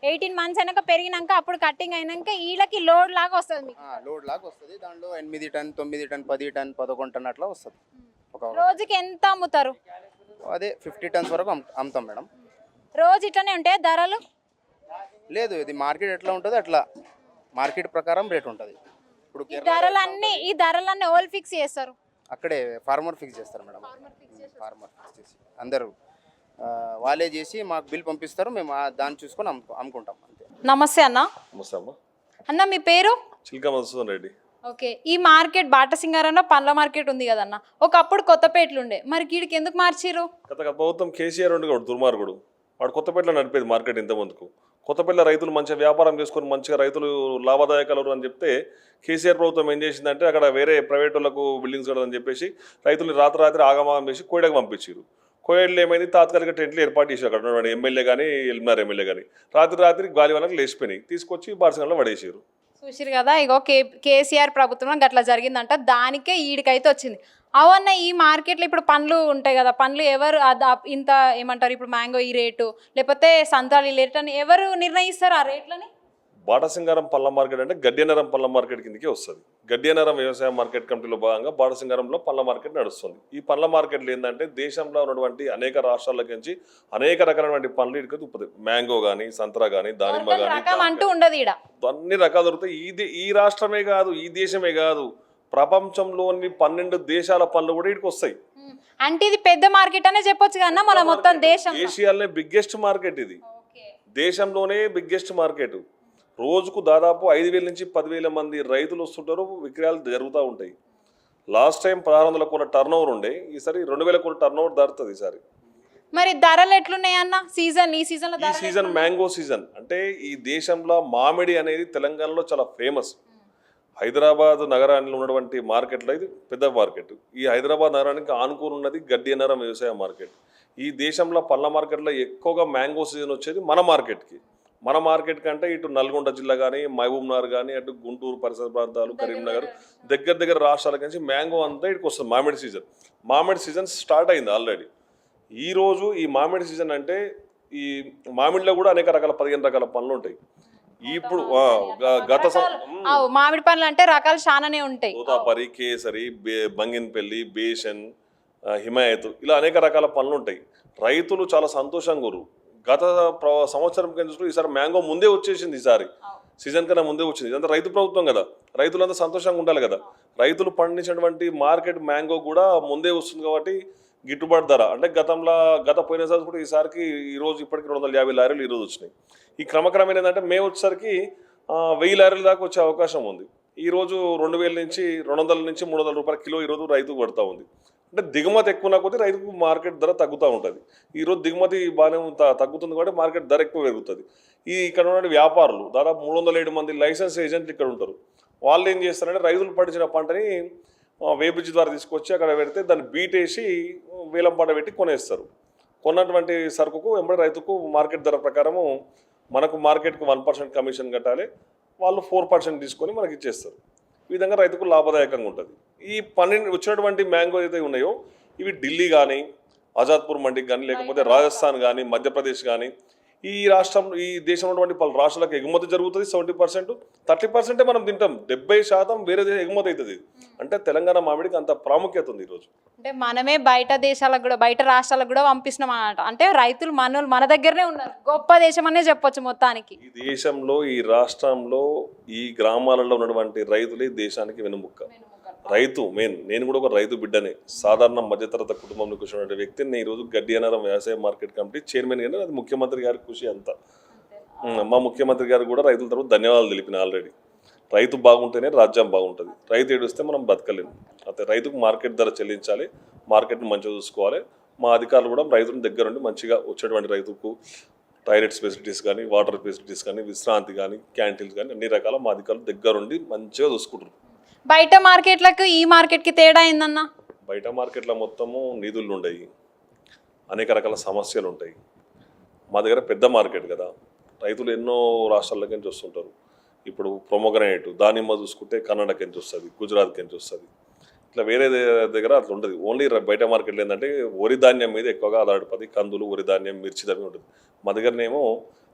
18 months అయినాక పెరిగినాక అప్పుడు కటింగ్ అయినాక వీళ్ళకి లోడ్ లాగా వస్తుంది. లోడ్ లాగా వస్తుంది. దాంట్లో 8 టన్, 9 టన్, 10 టన్, 11 టన్ అట్లా వస్తుంది. రోజుకి ఎంత అమ్ముతారు? అదే 50 టన్స్ వరకు అమ్ముతాం మేడం. రోజు ఇట్లానే ఉంటాయి ధరలు? లేదు, ఇది మార్కెట్ ఎట్లా ఉంటుంది అట్లా మార్కెట్ ప్రకారం రేట్ ఉంటుంది. ఇప్పుడు ఈ ధరలన్నీ ఓల్ ఫిక్స్ చేస్తారు? అక్కడే ఫార్మర్ ఫిక్స్ చేస్తారు మేడం. ఫార్మర్ ఫిక్స్ చేసి అందరూ వాళ్ళే చేసి మాకు బిల్ పంపిస్తారు, మేము దాన్ని చూసుకొని అమ్ముకుంటాం అంతే. నమస్తే అన్న. నమస్తే అమ్మ. అన్న మీ పేరు? చిల్కా మధుసూదన్ రెడ్డి. ఓకే, ఈ మార్కెట్ బాటసింగారంలో పండ్ల మార్కెట్ ఉంది కదన్న, ఒకప్పుడు కొత్తపేటలు ఉండే, మరి గీడికి ఎందుకు మార్చిరు? గత ప్రభుత్వం కేసీఆర్ ఉండి కూడా దుర్మార్గుడు, వాడు కొత్తపేటలో నడిపేది మార్కెట్ ఇంతమందుకు. కొత్తపేటలో రైతులు మంచిగా వ్యాపారం చేసుకొని మంచిగా రైతులు లాభదాయకాలు అని చెప్తే కేసీఆర్ ప్రభుత్వం ఏం చేసిందంటే అక్కడ వేరే ప్రైవేట్ వాళ్ళకు బిల్డింగ్స్ కడదని చెప్పేసి రైతులు రాత్రి ఆగమాగం చేసి కోయడకు పంపించారు. కోయడలు ఏమైంది, తాత్కాలిక టెంట్లు ఏర్పాటు చేసి అక్కడ ఉన్నటువంటి ఎమ్మెల్యే కానీ ఎల్మినార్ ఎమ్మెల్యే కానీ రాత్రి గాలి వాళ్ళకి లేచిపోయినాయి, తీసుకొచ్చి బాటసింగారంలో పడేసారు. చూసిరు కదా, ఇగో కేసీఆర్ ప్రభుత్వంలో గట్లా జరిగిందంట, దానికే ఈడికైతే వచ్చింది. అవన్న ఈ మార్కెట్లో ఇప్పుడు పండ్లు ఉంటాయి కదా, పండ్లు ఎవరు ఇంత ఏమంటారు, ఇప్పుడు మ్యాంగో ఈ రేటు లేకపోతే సంత్రాలు ఈ రేటు అని ఎవరు నిర్ణయిస్తారు ఆ రేట్లని? బాటసింగారం పళ్ళ మార్కెట్ అంటే గడ్డియనరం పళ్ళ మార్కెట్ కిందకే వస్తుంది. గడ్డియనరం వ్యవసాయ మార్కెట్ కమిటీలో భాగంగా బాటసింగారంలో పళ్ళ మార్కెట్ నడుస్తుంది. ఈ పళ్ళ మార్కెట్లు ఏంటంటే దేశంలో ఉన్నటువంటి అనేక రాష్ట్రాల నుంచి అనేక రకాలైన పండ్లు ఇక్కడ దొరుకుతాయి. మ్యాంగో కానీ, సంతరా కానీ, దానిమ్మ కానీ, అంటూ ఉండదు ఈడ అన్ని రకాలు దొరుకుతాయి. ఈ రాష్ట్రమే కాదు, ఈ దేశమే కాదు, ప్రపంచంలోని 12 దేశాల పళ్ళు కూడా ఇక్కడికి వస్తాయి. అంటే ఇది పెద్ద మార్కెట్ అనే చెప్పొచ్చు కన్నా, మన మొత్తం దేశం ఏషియాలోనే బిగ్గెస్ట్ మార్కెట్ ఇది, దేశంలోనే బిగ్గెస్ట్ మార్కెట్. రోజుకు దాదాపు 5,000 నుంచి 10,000 మంది రైతులు వస్తుంటారు, విక్రయాలు జరుగుతూ ఉంటాయి. లాస్ట్ టైం 1,600 కోట్ల టర్న్ ఓవర్ ఉండే, ఈసారి 2,000 కోట్ల టర్న్ ఓవర్ దాటుతుంది ఈసారి. మరి ధరలు ఎట్లున్నాయన్న ఈ సీజన్ మ్యాంగో సీజన్ అంటే ఈ దేశంలో మామిడి అనేది తెలంగాణలో చాలా ఫేమస్. హైదరాబాద్ నగరానికి ఉన్నటువంటి మార్కెట్లో ఇది పెద్ద మార్కెట్. ఈ హైదరాబాద్ నగరానికి ఆనుకుని ఉన్నది గడ్డియనరం వ్యవసాయ మార్కెట్. ఈ దేశంలో పళ్ళ మార్కెట్లో ఎక్కువగా మ్యాంగో సీజన్ వచ్చేది మన మార్కెట్కి. మన మార్కెట్ కంటే ఇటు నల్గొండ జిల్లా కానీ, మహబూబ్నగర్ కానీ, అటు గుంటూరు పరిసర ప్రాంతాలు, కరీంనగర్ దగ్గర రాష్ట్రాల నుంచి మ్యాంగో అంతా ఇటుకు వస్తుంది. మామిడి సీజన్ స్టార్ట్ అయింది ఆల్రెడీ. ఈరోజు ఈ మామిడి సీజన్ అంటే ఈ మామిడిలో కూడా అనేక రకాల 15 రకాల పండ్లు ఉంటాయి. ఇప్పుడు మామిడి పండ్లు అంటే రకాలు చాలానే ఉంటాయి. తోతాపరి, కేసరి, బంగినపల్లి, బేషన్, హిమాయత్, ఇలా అనేక రకాల పండ్లు ఉంటాయి. రైతులు చాలా సంతోషంగా ఉన్నారు. గత సంవత్సరం కింద ఈసారి మ్యాంగో ముందే వచ్చేసింది, ఈసారి సీజన్ కన్నా ముందే వచ్చింది. ఇదంతా రైతు ప్రభుత్వం కదా, రైతులంతా సంతోషంగా ఉండాలి కదా. రైతులు పండించినటువంటి మార్కెట్ మ్యాంగో కూడా ముందే వస్తుంది కాబట్టి గిట్టుబాటు ధర అంటే గత పోయినసారి కూడా ఈసారికి ఈరోజు ఇప్పటికి 250 లారీలు ఈరోజు వచ్చినాయి. ఈ క్రమక్రమేణా ఏంటంటే మే వచ్చేసరికి 1000 లారీల దాకా వచ్చే అవకాశం ఉంది. ఈరోజు 2,000 నుంచి 200 నుంచి 300 రూపాయల కిలో ఈరోజు రైతుకు పడుతూ ఉంది. అంటే దిగుమతి ఎక్కువ కొద్దీ రైతుకు మార్కెట్ ధర తగ్గుతూ ఉంటుంది. ఈరోజు దిగుమతి బాగానే తగ్గుతుంది కాబట్టి మార్కెట్ ధర ఎక్కువ పెరుగుతుంది. ఇక్కడ ఉన్న వ్యాపారులు దాదాపు 307 మంది లైసెన్స్ ఏజెంట్లు ఇక్కడ ఉంటారు. వాళ్ళు ఏం చేస్తారంటే రైతులు పండించిన పంటని వేబ్రిడ్జ్ ద్వారా తీసుకొచ్చి అక్కడ పెడితే దాన్ని బీటేసి వేలం పాట పెట్టి కొనేస్తారు. కొన్నటువంటి సరుకుకు వెంబడి రైతుకు మార్కెట్ ధర ప్రకారము మనకు మార్కెట్కు 1% కమిషన్ కట్టాలి, వాళ్ళు 4% తీసుకొని మనకి ఇచ్చేస్తారు. ఈ విధంగా రైతుకు లాభదాయకంగా ఉంటుంది. ఈ వచ్చినటువంటి మ్యాంగో ఏదైతే ఉన్నాయో ఇవి ఢిల్లీ కానీ, ఆజాద్పూర్ మండికి కానీ, లేకపోతే రాజస్థాన్ కానీ, మధ్యప్రదేశ్ కానీ, ఈ దేశంలో ఉన్నటువంటి పలు రాష్ట్రాలకు ఎగుమతి జరుగుతుంది. 70%, 30% మనం తింటాం, 70% వేరే ఎగుమతి అవుతుంది. అంటే తెలంగాణ మామిడికి అంత ప్రాముఖ్యత ఉంది ఈరోజు. అంటే మనమే బయట రాష్ట్రాలకు కూడా పంపిస్తున్నాం అన్నమాట. అంటే రైతులు మన దగ్గరనే ఉన్నారు, గొప్ప దేశం అనే చెప్పొచ్చు మొత్తానికి. ఈ దేశంలో, ఈ రాష్ట్రంలో, ఈ గ్రామాలలో ఉన్నటువంటి రైతులే దేశానికి వెనుముక్క. రైతు మెయిన్. నేను కూడా ఒక రైతు బిడ్డనే, సాధారణ మధ్యతరగతి కుటుంబంలో కూర్చున్న వ్యక్తిని. ఈరోజు గడ్డియనరం వ్యవసాయ మార్కెట్ కమిటీ చైర్మన్ గానే, అది ముఖ్యమంత్రి గారి కృషి అంతా. మా ముఖ్యమంత్రి గారు కూడా రైతుల తరఫున ధన్యవాదాలు తెలిపిన ఆల్రెడీ. రైతు బాగుంటేనే రాజ్యం బాగుంటుంది. రైతు ఏడుస్తే మనం బతకలేము. అయితే రైతుకు మార్కెట్ ధర చెల్లించాలి, మార్కెట్ని మంచిగా చూసుకోవాలి. మా అధికారులు కూడా రైతుల దగ్గర నుండి మంచిగా వచ్చేటువంటి రైతుకు టాయిలెట్స్ ఫెసిలిటీస్ కానీ, వాటర్ ఫెసిలిటీస్ కానీ, విశ్రాంతి కానీ, క్యాంటీన్స్ కానీ అన్ని రకాల మా అధికారులు దగ్గరుండి మంచిగా చూసుకుంటారు. బయట మార్కెట్లకు ఈ మార్కెట్కి తేడా ఏందన్నా? బయట మార్కెట్లో మొత్తము నిధులు ఉండయి, అనేక రకాల సమస్యలు ఉంటాయి. మా దగ్గర పెద్ద మార్కెట్ కదా, రైతులు ఎన్నో రాష్ట్రాల నుంచి వస్తుంటారు. ఇప్పుడు ప్రొమోగ్రానేట్, దానిమ్మ చూసుకుంటే కర్ణాటక నుంచి వస్తుంది, గుజరాత్ నుంచి వస్తుంది. ఇట్లా వేరే దగ్గర అట్లా ఉంటుంది. ఓన్లీ బయట మార్కెట్లో ఏంటంటే వరి ధాన్యం మీద ఎక్కువగా ఆధారపడి, కందులు, వరి ధాన్యం, మిర్చి ధర ఉంటుంది. మా దగ్గరనేమో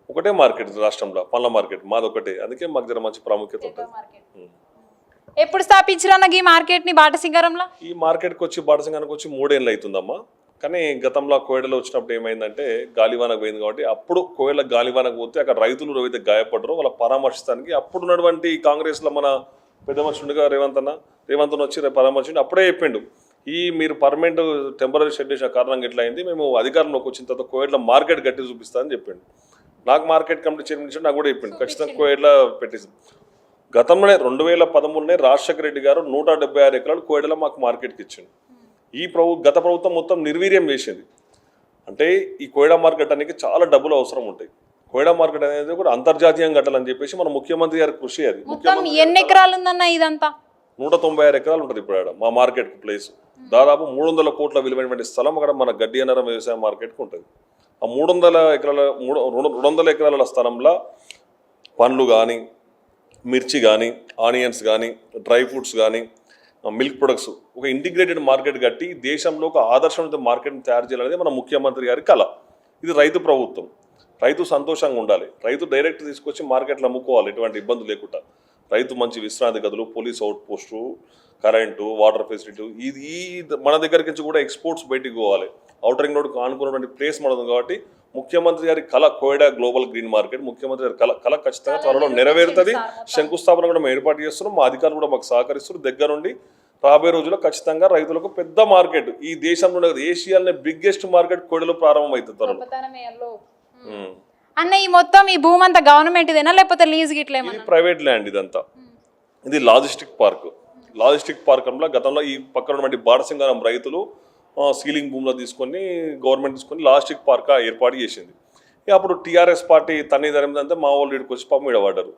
ఒకటే మార్కెట్ రాష్ట్రంలో, పళ్ళ మార్కెట్ మాది ఒకటే. అందుకే మాకు దగ్గర మంచి ప్రాముఖ్యత ఉంటుంది. ఎప్పుడు స్థాపించారన్న ఈ మార్కెట్ని బాటసింగారంలో? ఈ మార్కెట్కి వచ్చి బాటసింగారానికి వచ్చి 3 ఏళ్ళు అవుతుందమ్మా. కానీ గతంలో కోయడలో వచ్చినప్పుడు ఏమైందంటే గాలివానకు పోయింది కాబట్టి అప్పుడు కోయడ గాలివానకు పోతే అక్కడ రైతులు ఏవైతే గాయపడ్డారో వాళ్ళ పరామర్శిస్తానికి అప్పుడు ఉన్నటువంటి కాంగ్రెస్లో మన పెద్ద మనుషుడిగా రేవంత్ వచ్చి పరామర్శించి అప్పుడే చెప్పిండు, మీరు పర్మనెంట్ టెంపరీ షెడ్ చేసిన కారణంగా ఎట్లా అయింది, మేము అధికారంలోకి వచ్చిన తర్వాత కోయడలో మార్కెట్ గట్టి చూపిస్తా అని చెప్పిండు. నాకు మార్కెట్ కమిటీ చైర్మన్ నాకు కూడా చెప్పిండు, ఖచ్చితంగా కోయడలో పెట్టేసి గతంలోనే 2013 రాజశేఖర రెడ్డి గారు 176 ఎకరాలు కోయడలో మాకు మార్కెట్కి ఇచ్చిండు. గత ప్రభుత్వం మొత్తం నిర్వీర్యం చేసింది. అంటే ఈ కోయడా మార్కెట్ అనేది చాలా డబ్బులు అవసరం ఉంటాయి. కోయడా మార్కెట్ అనేది కూడా అంతర్జాతీయంగా కట్టాలని చెప్పేసి మన ముఖ్యమంత్రి గారి కృషి. అది మొత్తం ఎన్ని ఎకరాలు ఉందన్న ఇదంతా? 196 ఎకరాలు ఉంటుంది ఇప్పుడు ఆడ మా మార్కెట్ ప్లేస్. దాదాపు 300 కోట్ల విలువైనటువంటి స్థలం అక్కడ మన గడ్డియనరం వ్యవసాయ మార్కెట్కి ఉంటుంది. ఆ 200 ఎకరాల స్థలంలో పండ్లు కానీ, మిర్చి కానీ, ఆనియన్స్ కానీ, డ్రై ఫ్రూట్స్ కానీ, మిల్క్ ప్రొడక్ట్స్ ఒక ఇంటిగ్రేటెడ్ మార్కెట్ కట్టి దేశంలో ఒక ఆదర్శవంత మార్కెట్ని తయారు చేయాలనేది మన ముఖ్యమంత్రి గారి కళ. ఇది రైతు ప్రభుత్వం. రైతు సంతోషంగా ఉండాలి. రైతు డైరెక్ట్ తీసుకొచ్చి మార్కెట్లో అమ్ముకోవాలి ఎటువంటి ఇబ్బంది లేకుండా. రైతు మంచి విశ్రాంతి గదులు, police out post, current, water facility, ఇది మన దగ్గరికి నుంచి కూడా ఎక్స్పోర్ట్స్ బయటికి పోవాలి. ఔటర్ రింగ్ రోడ్కు ఆనుకున్నటువంటి ప్లేస్ మనది కాబట్టి ముఖ్యమంత్రి గారి కళ కోయడా గ్లోబల్ గ్రీన్ మార్కెట్, ముఖ్యమంత్రి గారి కళ ఖచ్చితంగా త్వరలో నెరవేరుతుంది. శంకుస్థాపన కూడా మేము ఏర్పాటు చేస్తున్నాం. మా అధికారులు కూడా మాకు సహకరిస్తున్నారు. దగ్గరుండి రాబోయే రోజుల్లో ఖచ్చితంగా రైతులకు పెద్ద మార్కెట్, ఈ దేశంలో ఏషియాలోనే బిగ్గెస్ట్ మార్కెట్ కోయడలో ప్రారంభమవుతుంది త్వరలో. అన్న ఈ మొత్తం ఈ భూమి అంతా గవర్నమెంట్ ఇదేనా లేకపోతే లీజ్ గిట్ల ఇది ప్రైవేట్ ల్యాండ్. ఇదంతా ఇది లాజిస్టిక్ పార్క్. లాజిస్టిక్ పార్క్ లో గతంలో ఈ పక్కన ఉన్నటువంటి బాటసింగారం రైతులు సీలింగ్ భూమిలో తీసుకొని గవర్నమెంట్ తీసుకొని లాజిస్టిక్ పార్క్ ఏర్పాటు చేసింది. అప్పుడు టీఆర్ఎస్ పార్టీ తన్నిదరిందంటే మా వాళ్ళు ఇక్కడికి వచ్చి పాపం ఈడబడ్డారు.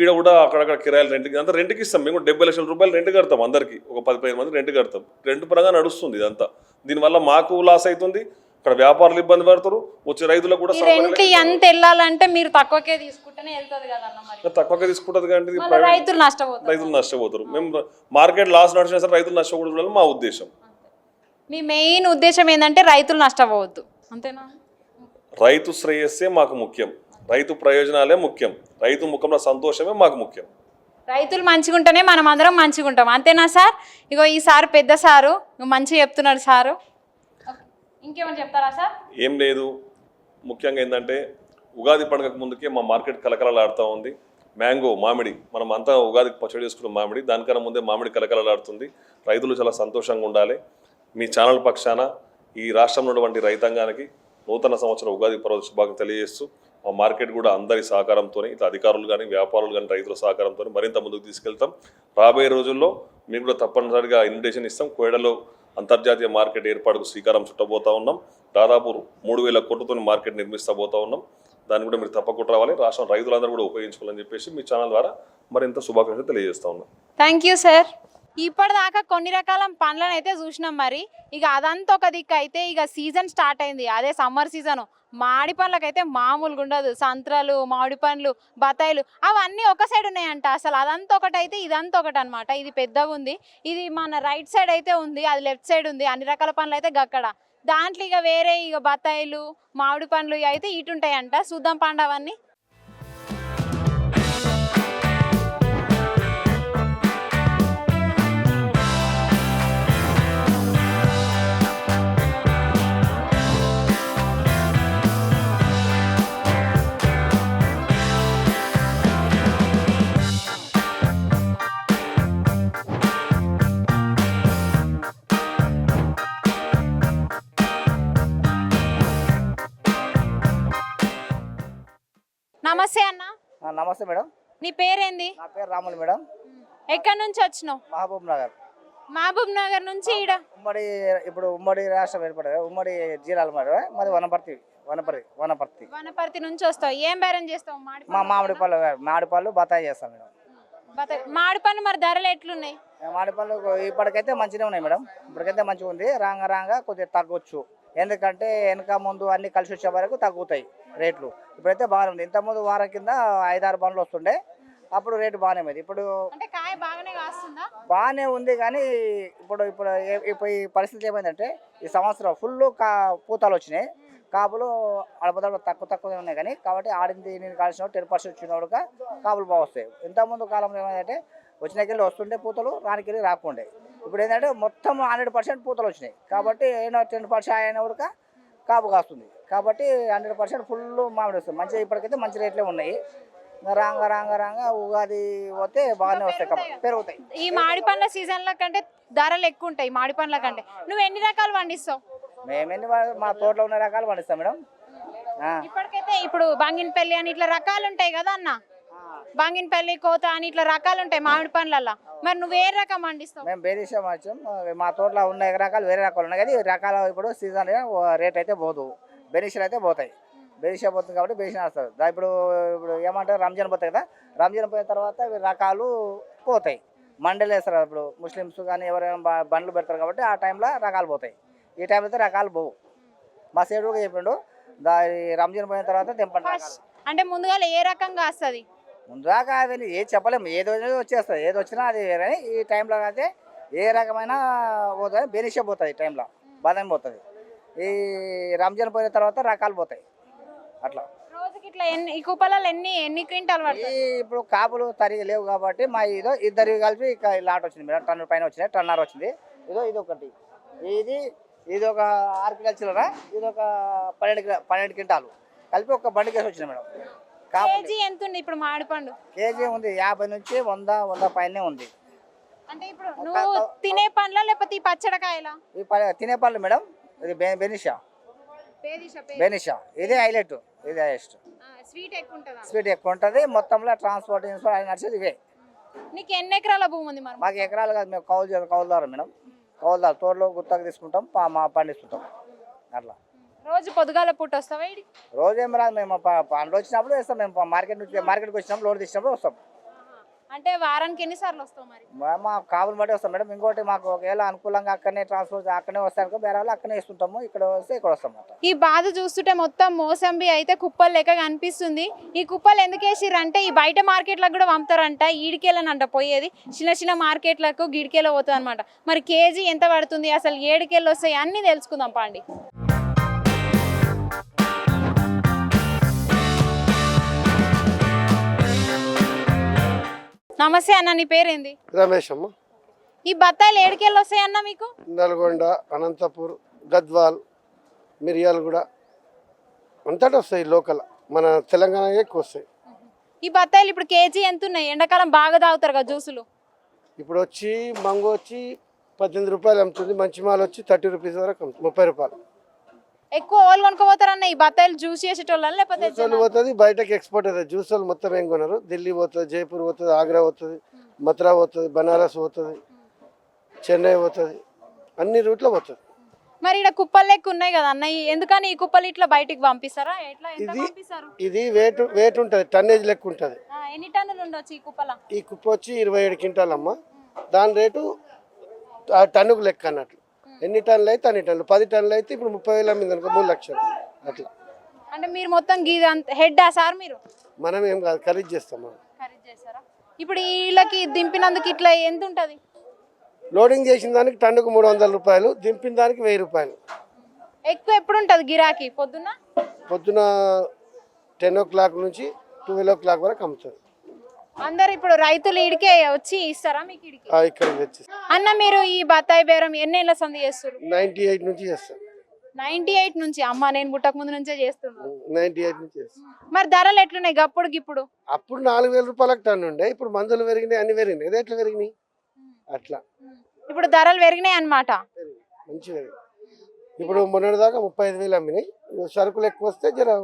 ఈడ కూడా అక్కడక్కడ కిరాయిలు రెంట్కి అంతా రెంట్కి ఇస్తాం. మేము 70 లక్షల రూపాయలు రెంట్ కడతాం. అందరికీ ఒక 15 మంది రెంట్ కడతాం. రెంట్ పరంగా నడుస్తుంది ఇదంతా. దీనివల్ల మాకు లాస్ అవుతుంది, అక్కడ వ్యాపారులు ఇబ్బంది పడతారు, వచ్చే రైతులకు కూడా ఎంత వెళ్ళాలంటే మీరు తక్కువకే తీసుకుంటేనే వెళ్తుంది కదన్న. మరి తక్కువగా తీసుకుంటుంది కానీ రైతులు నష్టపోతారు. మేము మార్కెట్ లాస్ నడిచినా సరే రైతులు నష్టపోవడం మా ఉద్దేశం. మీ మెయిన్ ఉద్దేశం ఏంటంటే రైతులు నష్టపోవద్దు, అంతేనా? రైతు శ్రేయస్సే మాకు ముఖ్యం, రైతు ప్రయోజనాలే ముఖ్యం, రైతు ముఖంలో సంతోషమే మాకు ముఖ్యం. రైతులు మంచిగా ఉంటేనే మనం అందరం మంచిగా ఉంటాం, అంతేనా సార్? ఇగో ఈ సారు పెద్ద సారు మంచిగా చెప్తున్నాడు సారు. ఇంకేమైనా చెప్తారా సార్? ఏం లేదు, ముఖ్యంగా ఏంటంటే ఉగాది పండుగకు ముందుకే మా మార్కెట్ కలకలలాడుతూ ఉంది. మ్యాంగో, మామిడి, మనం అంతా ఉగాదికి పచ్చడి చేసుకున్న మామిడి, దానికన్నా ముందే మామిడి కలకలలాడుతుంది. రైతులు చాలా సంతోషంగా ఉండాలి. మీ ఛానల్ పక్షాన ఈ రాష్ట్రంలో ఉన్నటువంటి రైతాంగానికి నూతన సంవత్సరం ఉగాది పర్వ శుభాకాంక్షలు తెలియజేస్తూ మా మార్కెట్ కూడా అందరి సహకారంతో, ఇట్లా అధికారులు కానీ, వ్యాపారులు కానీ, రైతుల సహకారంతో మరింత ముందుకు తీసుకెళ్తాం. రాబోయే రోజుల్లో మీకు కూడా తప్పనిసరిగా ఇన్విటేషన్ ఇస్తాం. కోయడలో అంతర్జాతీయ మార్కెట్ ఏర్పాటుకు శ్రీకారం చుట్టబోతా ఉన్నాం. దాదాపు 3000 కోట్లతో మార్కెట్ నిర్మిస్తబోతా ఉన్నాం. దాన్ని కూడా మీరు తప్పకుండా రావాలి. రాష్ట్రం రైతులందరూ కూడా ఉపయోగించుకోవాలని చెప్పేసి మీ ఛానల్ ద్వారా మరింత శుభాకాంక్షలు తెలియజేస్తా ఉన్నాం. Thank you sir. ఇప్పటిదాకా కొన్ని రకాల పండ్లను అయితే చూసినాం. మరి ఇక అదంతా ఒక దిక్కు అయితే ఇక సీజన్ స్టార్ట్ అయింది, అదే సమ్మర్ సీజను. మామిడి పండ్లకైతే మామూలుగా ఉండదు. సంత్రాలు, మామిడి పండ్లు, బత్తాయిలు అవన్నీ ఒక సైడ్ ఉన్నాయంట. అసలు అదంతా ఒకటైతే ఇదంతా ఒకటి అనమాట. ఇది పెద్దగా ఉంది, ఇది మన రైట్ సైడ్ అయితే ఉంది, అది లెఫ్ట్ సైడ్ ఉంది. అన్ని రకాల పండ్లు అయితే గక్కడ. దాంట్లో ఇక వేరే ఇక బత్తాయిలు, మామిడి పండ్లు అయితే ఇటుంటాయంట. చూద్దాం పండు అవన్నీ. నమస్తే అన్న. నమస్తే మేడం. నీ పేరేంది? నా పేరు రాములు మేడం. ఎక్కడి నుంచి వచ్చినావు? మహబూబ్ నగర్. మహబూబ్ నగర్ నుంచి ఈడ ఉమ్మడి రాష్ట్రం ఏర్పడదు, ఉమ్మడి జిల్లాలు మరి వనపర్తి నుంచి వస్తావు. ఏం బేరం చేస్తావు? మామిడి పళ్ళు బత్తాయి చేస్తాం మేడం. మామిడి పళ్ళు మరి ధరలు ఎట్లున్నాయి? మామిడి పళ్ళు ఇప్పటికైతే మంచిగా ఉన్నాయి మేడం. ఇప్పటికైతే మంచిగా ఉంది. రాగా కొద్దిగా తగ్గొచ్చు, ఎందుకంటే వెనక ముందు అన్ని కలిసి వచ్చే వరకు తగ్గుతాయి రేట్లు. ఇప్పుడైతే బాగానే ఉంది. ఇంతకుముందు వారం కింద 5-6 బండ్లు వస్తుండే, అప్పుడు రేటు బాగానే ఉంది. ఇప్పుడు బాగానే ఉంది కానీ ఇప్పుడు ఈ పరిస్థితి ఏమైందంటే ఈ సంవత్సరం ఫుల్ పూతలు వచ్చినాయి. కాపులు అడపదడ తక్కువ ఉన్నాయి కానీ కాబట్టి ఆడింది నేను కాల్చిన 10% వచ్చినోడుగా కాపులు బాగా వస్తాయి. ఇంతకుముందు కాలంలో ఏమైందంటే వచ్చినకెళ్ళి వస్తుండే పూతలు, రానికెళ్ళి రాకుండే. ఇప్పుడు ఏంటంటే మొత్తం 100% పూతలు వచ్చినాయి కాబట్టి 10% అయిన కూడా కాపు కాస్తుంది. కాబట్టి 100% ఫుల్ మామిడి వస్తుంది. మంచిగా ఇప్పటికైతే మంచి రేట్లే ఉన్నాయి. రాంగా ఉగాది పోతే బాగానే వస్తాయి, కాబట్టి పెరుగుతాయి. ఈ మామిడి పండ్ల సీజన్ల కంటే ధరలు ఎక్కువ ఉంటాయి మామిడి పండ్ల కంటే. నువ్వు ఎన్ని రకాలు పండిస్తావు? మేమెన్ని మా తోటలో ఉన్న రకాలు పండిస్తాం మేడం. ఇప్పటికైతే ఇప్పుడు బంగినపల్లి అని ఇట్లా రకాలు ఉంటాయి కదా అన్న, బంగినపల్లి కోత అని ఇట్లా రకాలు ఉంటాయి మామిడి పండ్లల్లో. మరి నువ్వు ఏ రకం పండిస్తావు? మేము బేరీషా మార్చాం. మా తోటలో ఉన్న రకాలు వేరే రకాలు ఉన్నాయి కానీ ఈ రకాల ఇప్పుడు సీజన్ రేట్ అయితే పోదు. బెనిషియల్ అయితే పోతాయి. బెనిషియా పోతుంది కాబట్టి బెనిషియా వస్తుంది. ఇప్పుడు ఇప్పుడు ఏమంటారు రంజాన్ పోతాయి కదా, రంజాన్ పోయిన తర్వాత ఇవి రకాలు పోతాయి. మండలు వేస్తారు ఇప్పుడు ముస్లిమ్స్ కానీ ఎవరైనా బండ్లు పెడతారు కాబట్టి ఆ టైంలో రకాలు పోతాయి. ఈ టైంలో అయితే రకాలు పోవు. మా సైడ్ కూడా చెప్పిండు రంజాన్ పోయిన తర్వాత తెంపండి రకాలు. అంటే ముందుగా ఏ రకంగా వస్తుంది? ముందుగా కాదని ఏది చెప్పలేము, ఏదో వచ్చేస్తుంది. ఏది వచ్చినా అది వేరే. ఈ టైంలో అయితే ఏ రకమైన పోతుంది, బెనిషియా పోతుంది. ఈ టైంలో బాదం పోతుంది. ఈ రంజాన్ పోయిన తర్వాత రకాలు పోతాయి. అట్లా రోజుకి ఇట్లా ఈ కుప్పలలో ఎన్ని క్వింటాలు పడతాయి? ఇప్పుడు కాపులు తరిగి లేవు కాబట్టి మా ఇదో ఇద్దరు కలిపి లాట్ వచ్చింది మేడం. టన్ను పైన వచ్చినాయి, టన్నర వచ్చింది. ఇది ఒకటి, ఇది ఒక 6 కిలోల చిల్లర, ఇది ఒక 12 క్వింటాలు కలిపి ఒక బండి కేసు వచ్చింది మేడం. కేజీ ఎంత ఉంది ఇప్పుడు మామిడి పండు? కేజీ ఉంది 50 నుంచి 100 పైనే ఉంది. అంటే ఇప్పుడు నువ్వు తినే పండ్ల లేకపోతే ఈ పచ్చడికాయలా? ఈ తినే పళ్ళు మేడం. ఇది బెనిషియా, ఇది హైలైట్, ఇది హైయెస్ట్. స్వీట్ ఎక్కువ ఉంటుందా? స్వీట్ ఎక్కువ ఉంటుంది. మొత్తంలో ట్రాన్స్పోర్ట్ అవి నడిచేది ఇవే. నీకు ఎన్ని ఎకరాల భూమి ఉంది? మరి మాకు ఎకరాలు కాదు, మేము కౌలుదారు మేడం. కౌలుదారు తోటలో గుత్తకు తీసుకుంటాం, పండిస్తుంటాం. అట్లా రోజు పొద్దుగాల పూట వస్తావా? రోజు ఏం రాదు, మేము పండ్లు వచ్చినప్పుడు వేస్తాం. మేము మార్కెట్కి వచ్చినప్పుడు లోడ్ తీసినప్పుడు వస్తాం. అంటే వారానికి ఎన్నిసార్లు వస్తావు? మరి మా కాపులు బట్టి వస్తాం మేడం. ఇంకోటి మాకు ఒకవేళ అనుకూలంగా అక్కడనే ట్రాన్స్పోర్ట్ అక్కడనే వస్తాను, బేరాలు అక్కడనే వేస్తుంటాము. ఇక్కడ వస్తే ఇక్కడ వస్తాం. ఈ బాధ చూస్తుంటే మొత్తం మోసంబి అయితే కుప్పలు లెక్క కనిపిస్తుంది. ఈ కుప్పలు ఎందుకు వేసిర్రంటే ఈ బయట మార్కెట్లకు కూడా పంపుతారంట. ఈడికేళ్ళనంట పోయేది, చిన్న చిన్న మార్కెట్లకు గిడికేలో పోతుంది అనమాట. మరి కేజీ ఎంత పడుతుంది, అసలు ఏడుకేళ్ళు వస్తాయి అన్నీ తెలుసుకుందాం పాండి. నమస్తే అన్న, నీ పేరేంది? రమేష్ అమ్మ. ఈ బత్తాయిలు ఏడుకేళ్ళు వస్తాయి అన్న మీకు? నల్గొండ, అనంతపూర్, గద్వాల్, మిర్యాలగూడ అంతటా వస్తాయి. లోకల్ మన తెలంగాణ ఎక్కువ వస్తాయి. ఈ బత్తాయిలు ఇప్పుడు కేజీ ఎంత ఉన్నాయి? ఎండాకాలం బాగా తాగుతారు కదా జ్యూసులు. ఇప్పుడు వచ్చి మంగో వచ్చి 18 రూపాయలు అమ్ముతుంది. మంచి మాల్ వచ్చి 30 రూపీస్ వరకు అమ్ముతుంది, 30 రూపాయలు. ఎక్కువ వాళ్ళు కొనుక్కోపోతారన్న ఈ బత్తాయిలు జ్యూస్ చేసేటోళ్ళ లేకపోతే? పోతుంది బయటకి ఎక్స్పోర్ట్ అవుతుంది. జ్యూస్ వాళ్ళు మొత్తం ఏం కొనరు. ఢిల్లీ పోతుంది, జైపూర్ పోతుంది, ఆగ్రా పోతుంది, మథురా పోతుంది, బనారస్ పోతుంది, చెన్నై పోతుంది, అన్ని రూట్లో పోతుంది. మరి ఇక్కడ కుప్పలు లెక్క ఉన్నాయి కదా అన్న, ఎందుకని ఈ కుప్పలు ఇట్లా బయటికి పంపిస్తారా? ఇది వెయిట్ ఉంటుంది, టన్నేజ్ లెక్క ఉంటుంది. ఎన్ని టన్నులు ఉండొచ్చు ఈ కుప్పల? ఈ కుప్ప వచ్చి 27 క్వింటాలు అమ్మ. దాని రేటు టన్నుకు లెక్క అన్నట్లు. ఎన్ని టన్నులు అయితే అన్ని టన్నులు. 10 టన్నులు అయితే ఇప్పుడు 30,000 అమ్మింది అనుకో, 3 లక్షలు అట్లా. అంటే మీరు మొత్తం గీది హెడ్ సార్ మీరు? మనం ఏం కాదు, ఖరీదు చేస్తాం. ఇప్పుడు వీళ్ళకి దింపినందుకు ఇట్లా ఎంత ఉంటుంది? లోడింగ్ చేసిన దానికి టన్నుకు 300 రూపాయలు, దింపిన దానికి 1000 రూపాయలు. ఎక్కువ ఎప్పుడు ఉంటుంది గిరాకీ? పొద్దున 10 o'clock నుంచి 12 o'clock వరకు అమ్ముతుంది. అందరు ఇప్పుడు రైతులు ఈడికే వచ్చి ఇస్తారా మీకు? ఇక్కడికి వచ్చి అన్న మీరు ఈ బత్తాయి బేరం ఎన్నేళ్ళ సంది చేస్తారు? 98 నుంచి చేస్తాం. 98 నుంచి? అమ్మ నేను పుట్టక ముందు నుంచే చేస్తున్నాను. 98 నుంచి చేస్తాం. మరి ధరలు ఎట్లున్నాయి గప్పుడుకి ఇప్పుడు? అప్పుడు 4,000 రూపాయలకు టన్ను ఉండే, ఇప్పుడు మందులు పెరిగినాయి, అన్ని పెరిగినాయి. ఇది ఎట్లా పెరిగినాయి అట్లా. ఇప్పుడు ధరలు పెరిగినాయి అన్నమాట. మంచిగా ఇప్పుడు మొన్నటిదాకా 35,000 అమ్మినాయి. సరుకులు ఎక్కువ వస్తే జర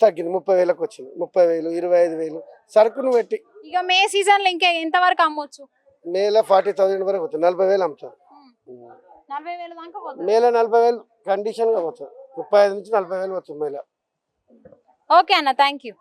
తగ్గింది, 30,000కు వచ్చింది. 30,000, 25,000 సరుకును పెట్టి. ఇక మే సీజన్ లో ఇంకా ఎంత వరకు అమ్మొచ్చు? మేలో 40,000 వరకు పోతుంది, 40,000 అమ్ముతారు. 40,000 దాకా పోతుంది. మేలో 40,000 కండిషన్ గా పోతుంది, 35 నుంచి 40,000 పోతుంది మేలో. ఓకే అన్న, థ్యాంక్ యూ.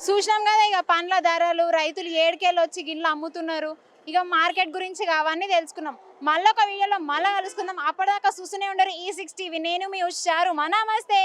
చూసినాం కదా ఇక పండ్ల ధరలు, రైతులు ఏడుకేళ్ళు వచ్చి గిన్నెలు అమ్ముతున్నారు. ఇక మార్కెట్ గురించి అవన్నీ తెలుసుకున్నాం. మళ్ళీ ఒక వీడియోలో మళ్ళీ కలుసుకుందాం. అప్పటిదాకా చూస్తూనే ఉండరు E6 టీవీ. నేను మీ ఉషారు. నమస్తే.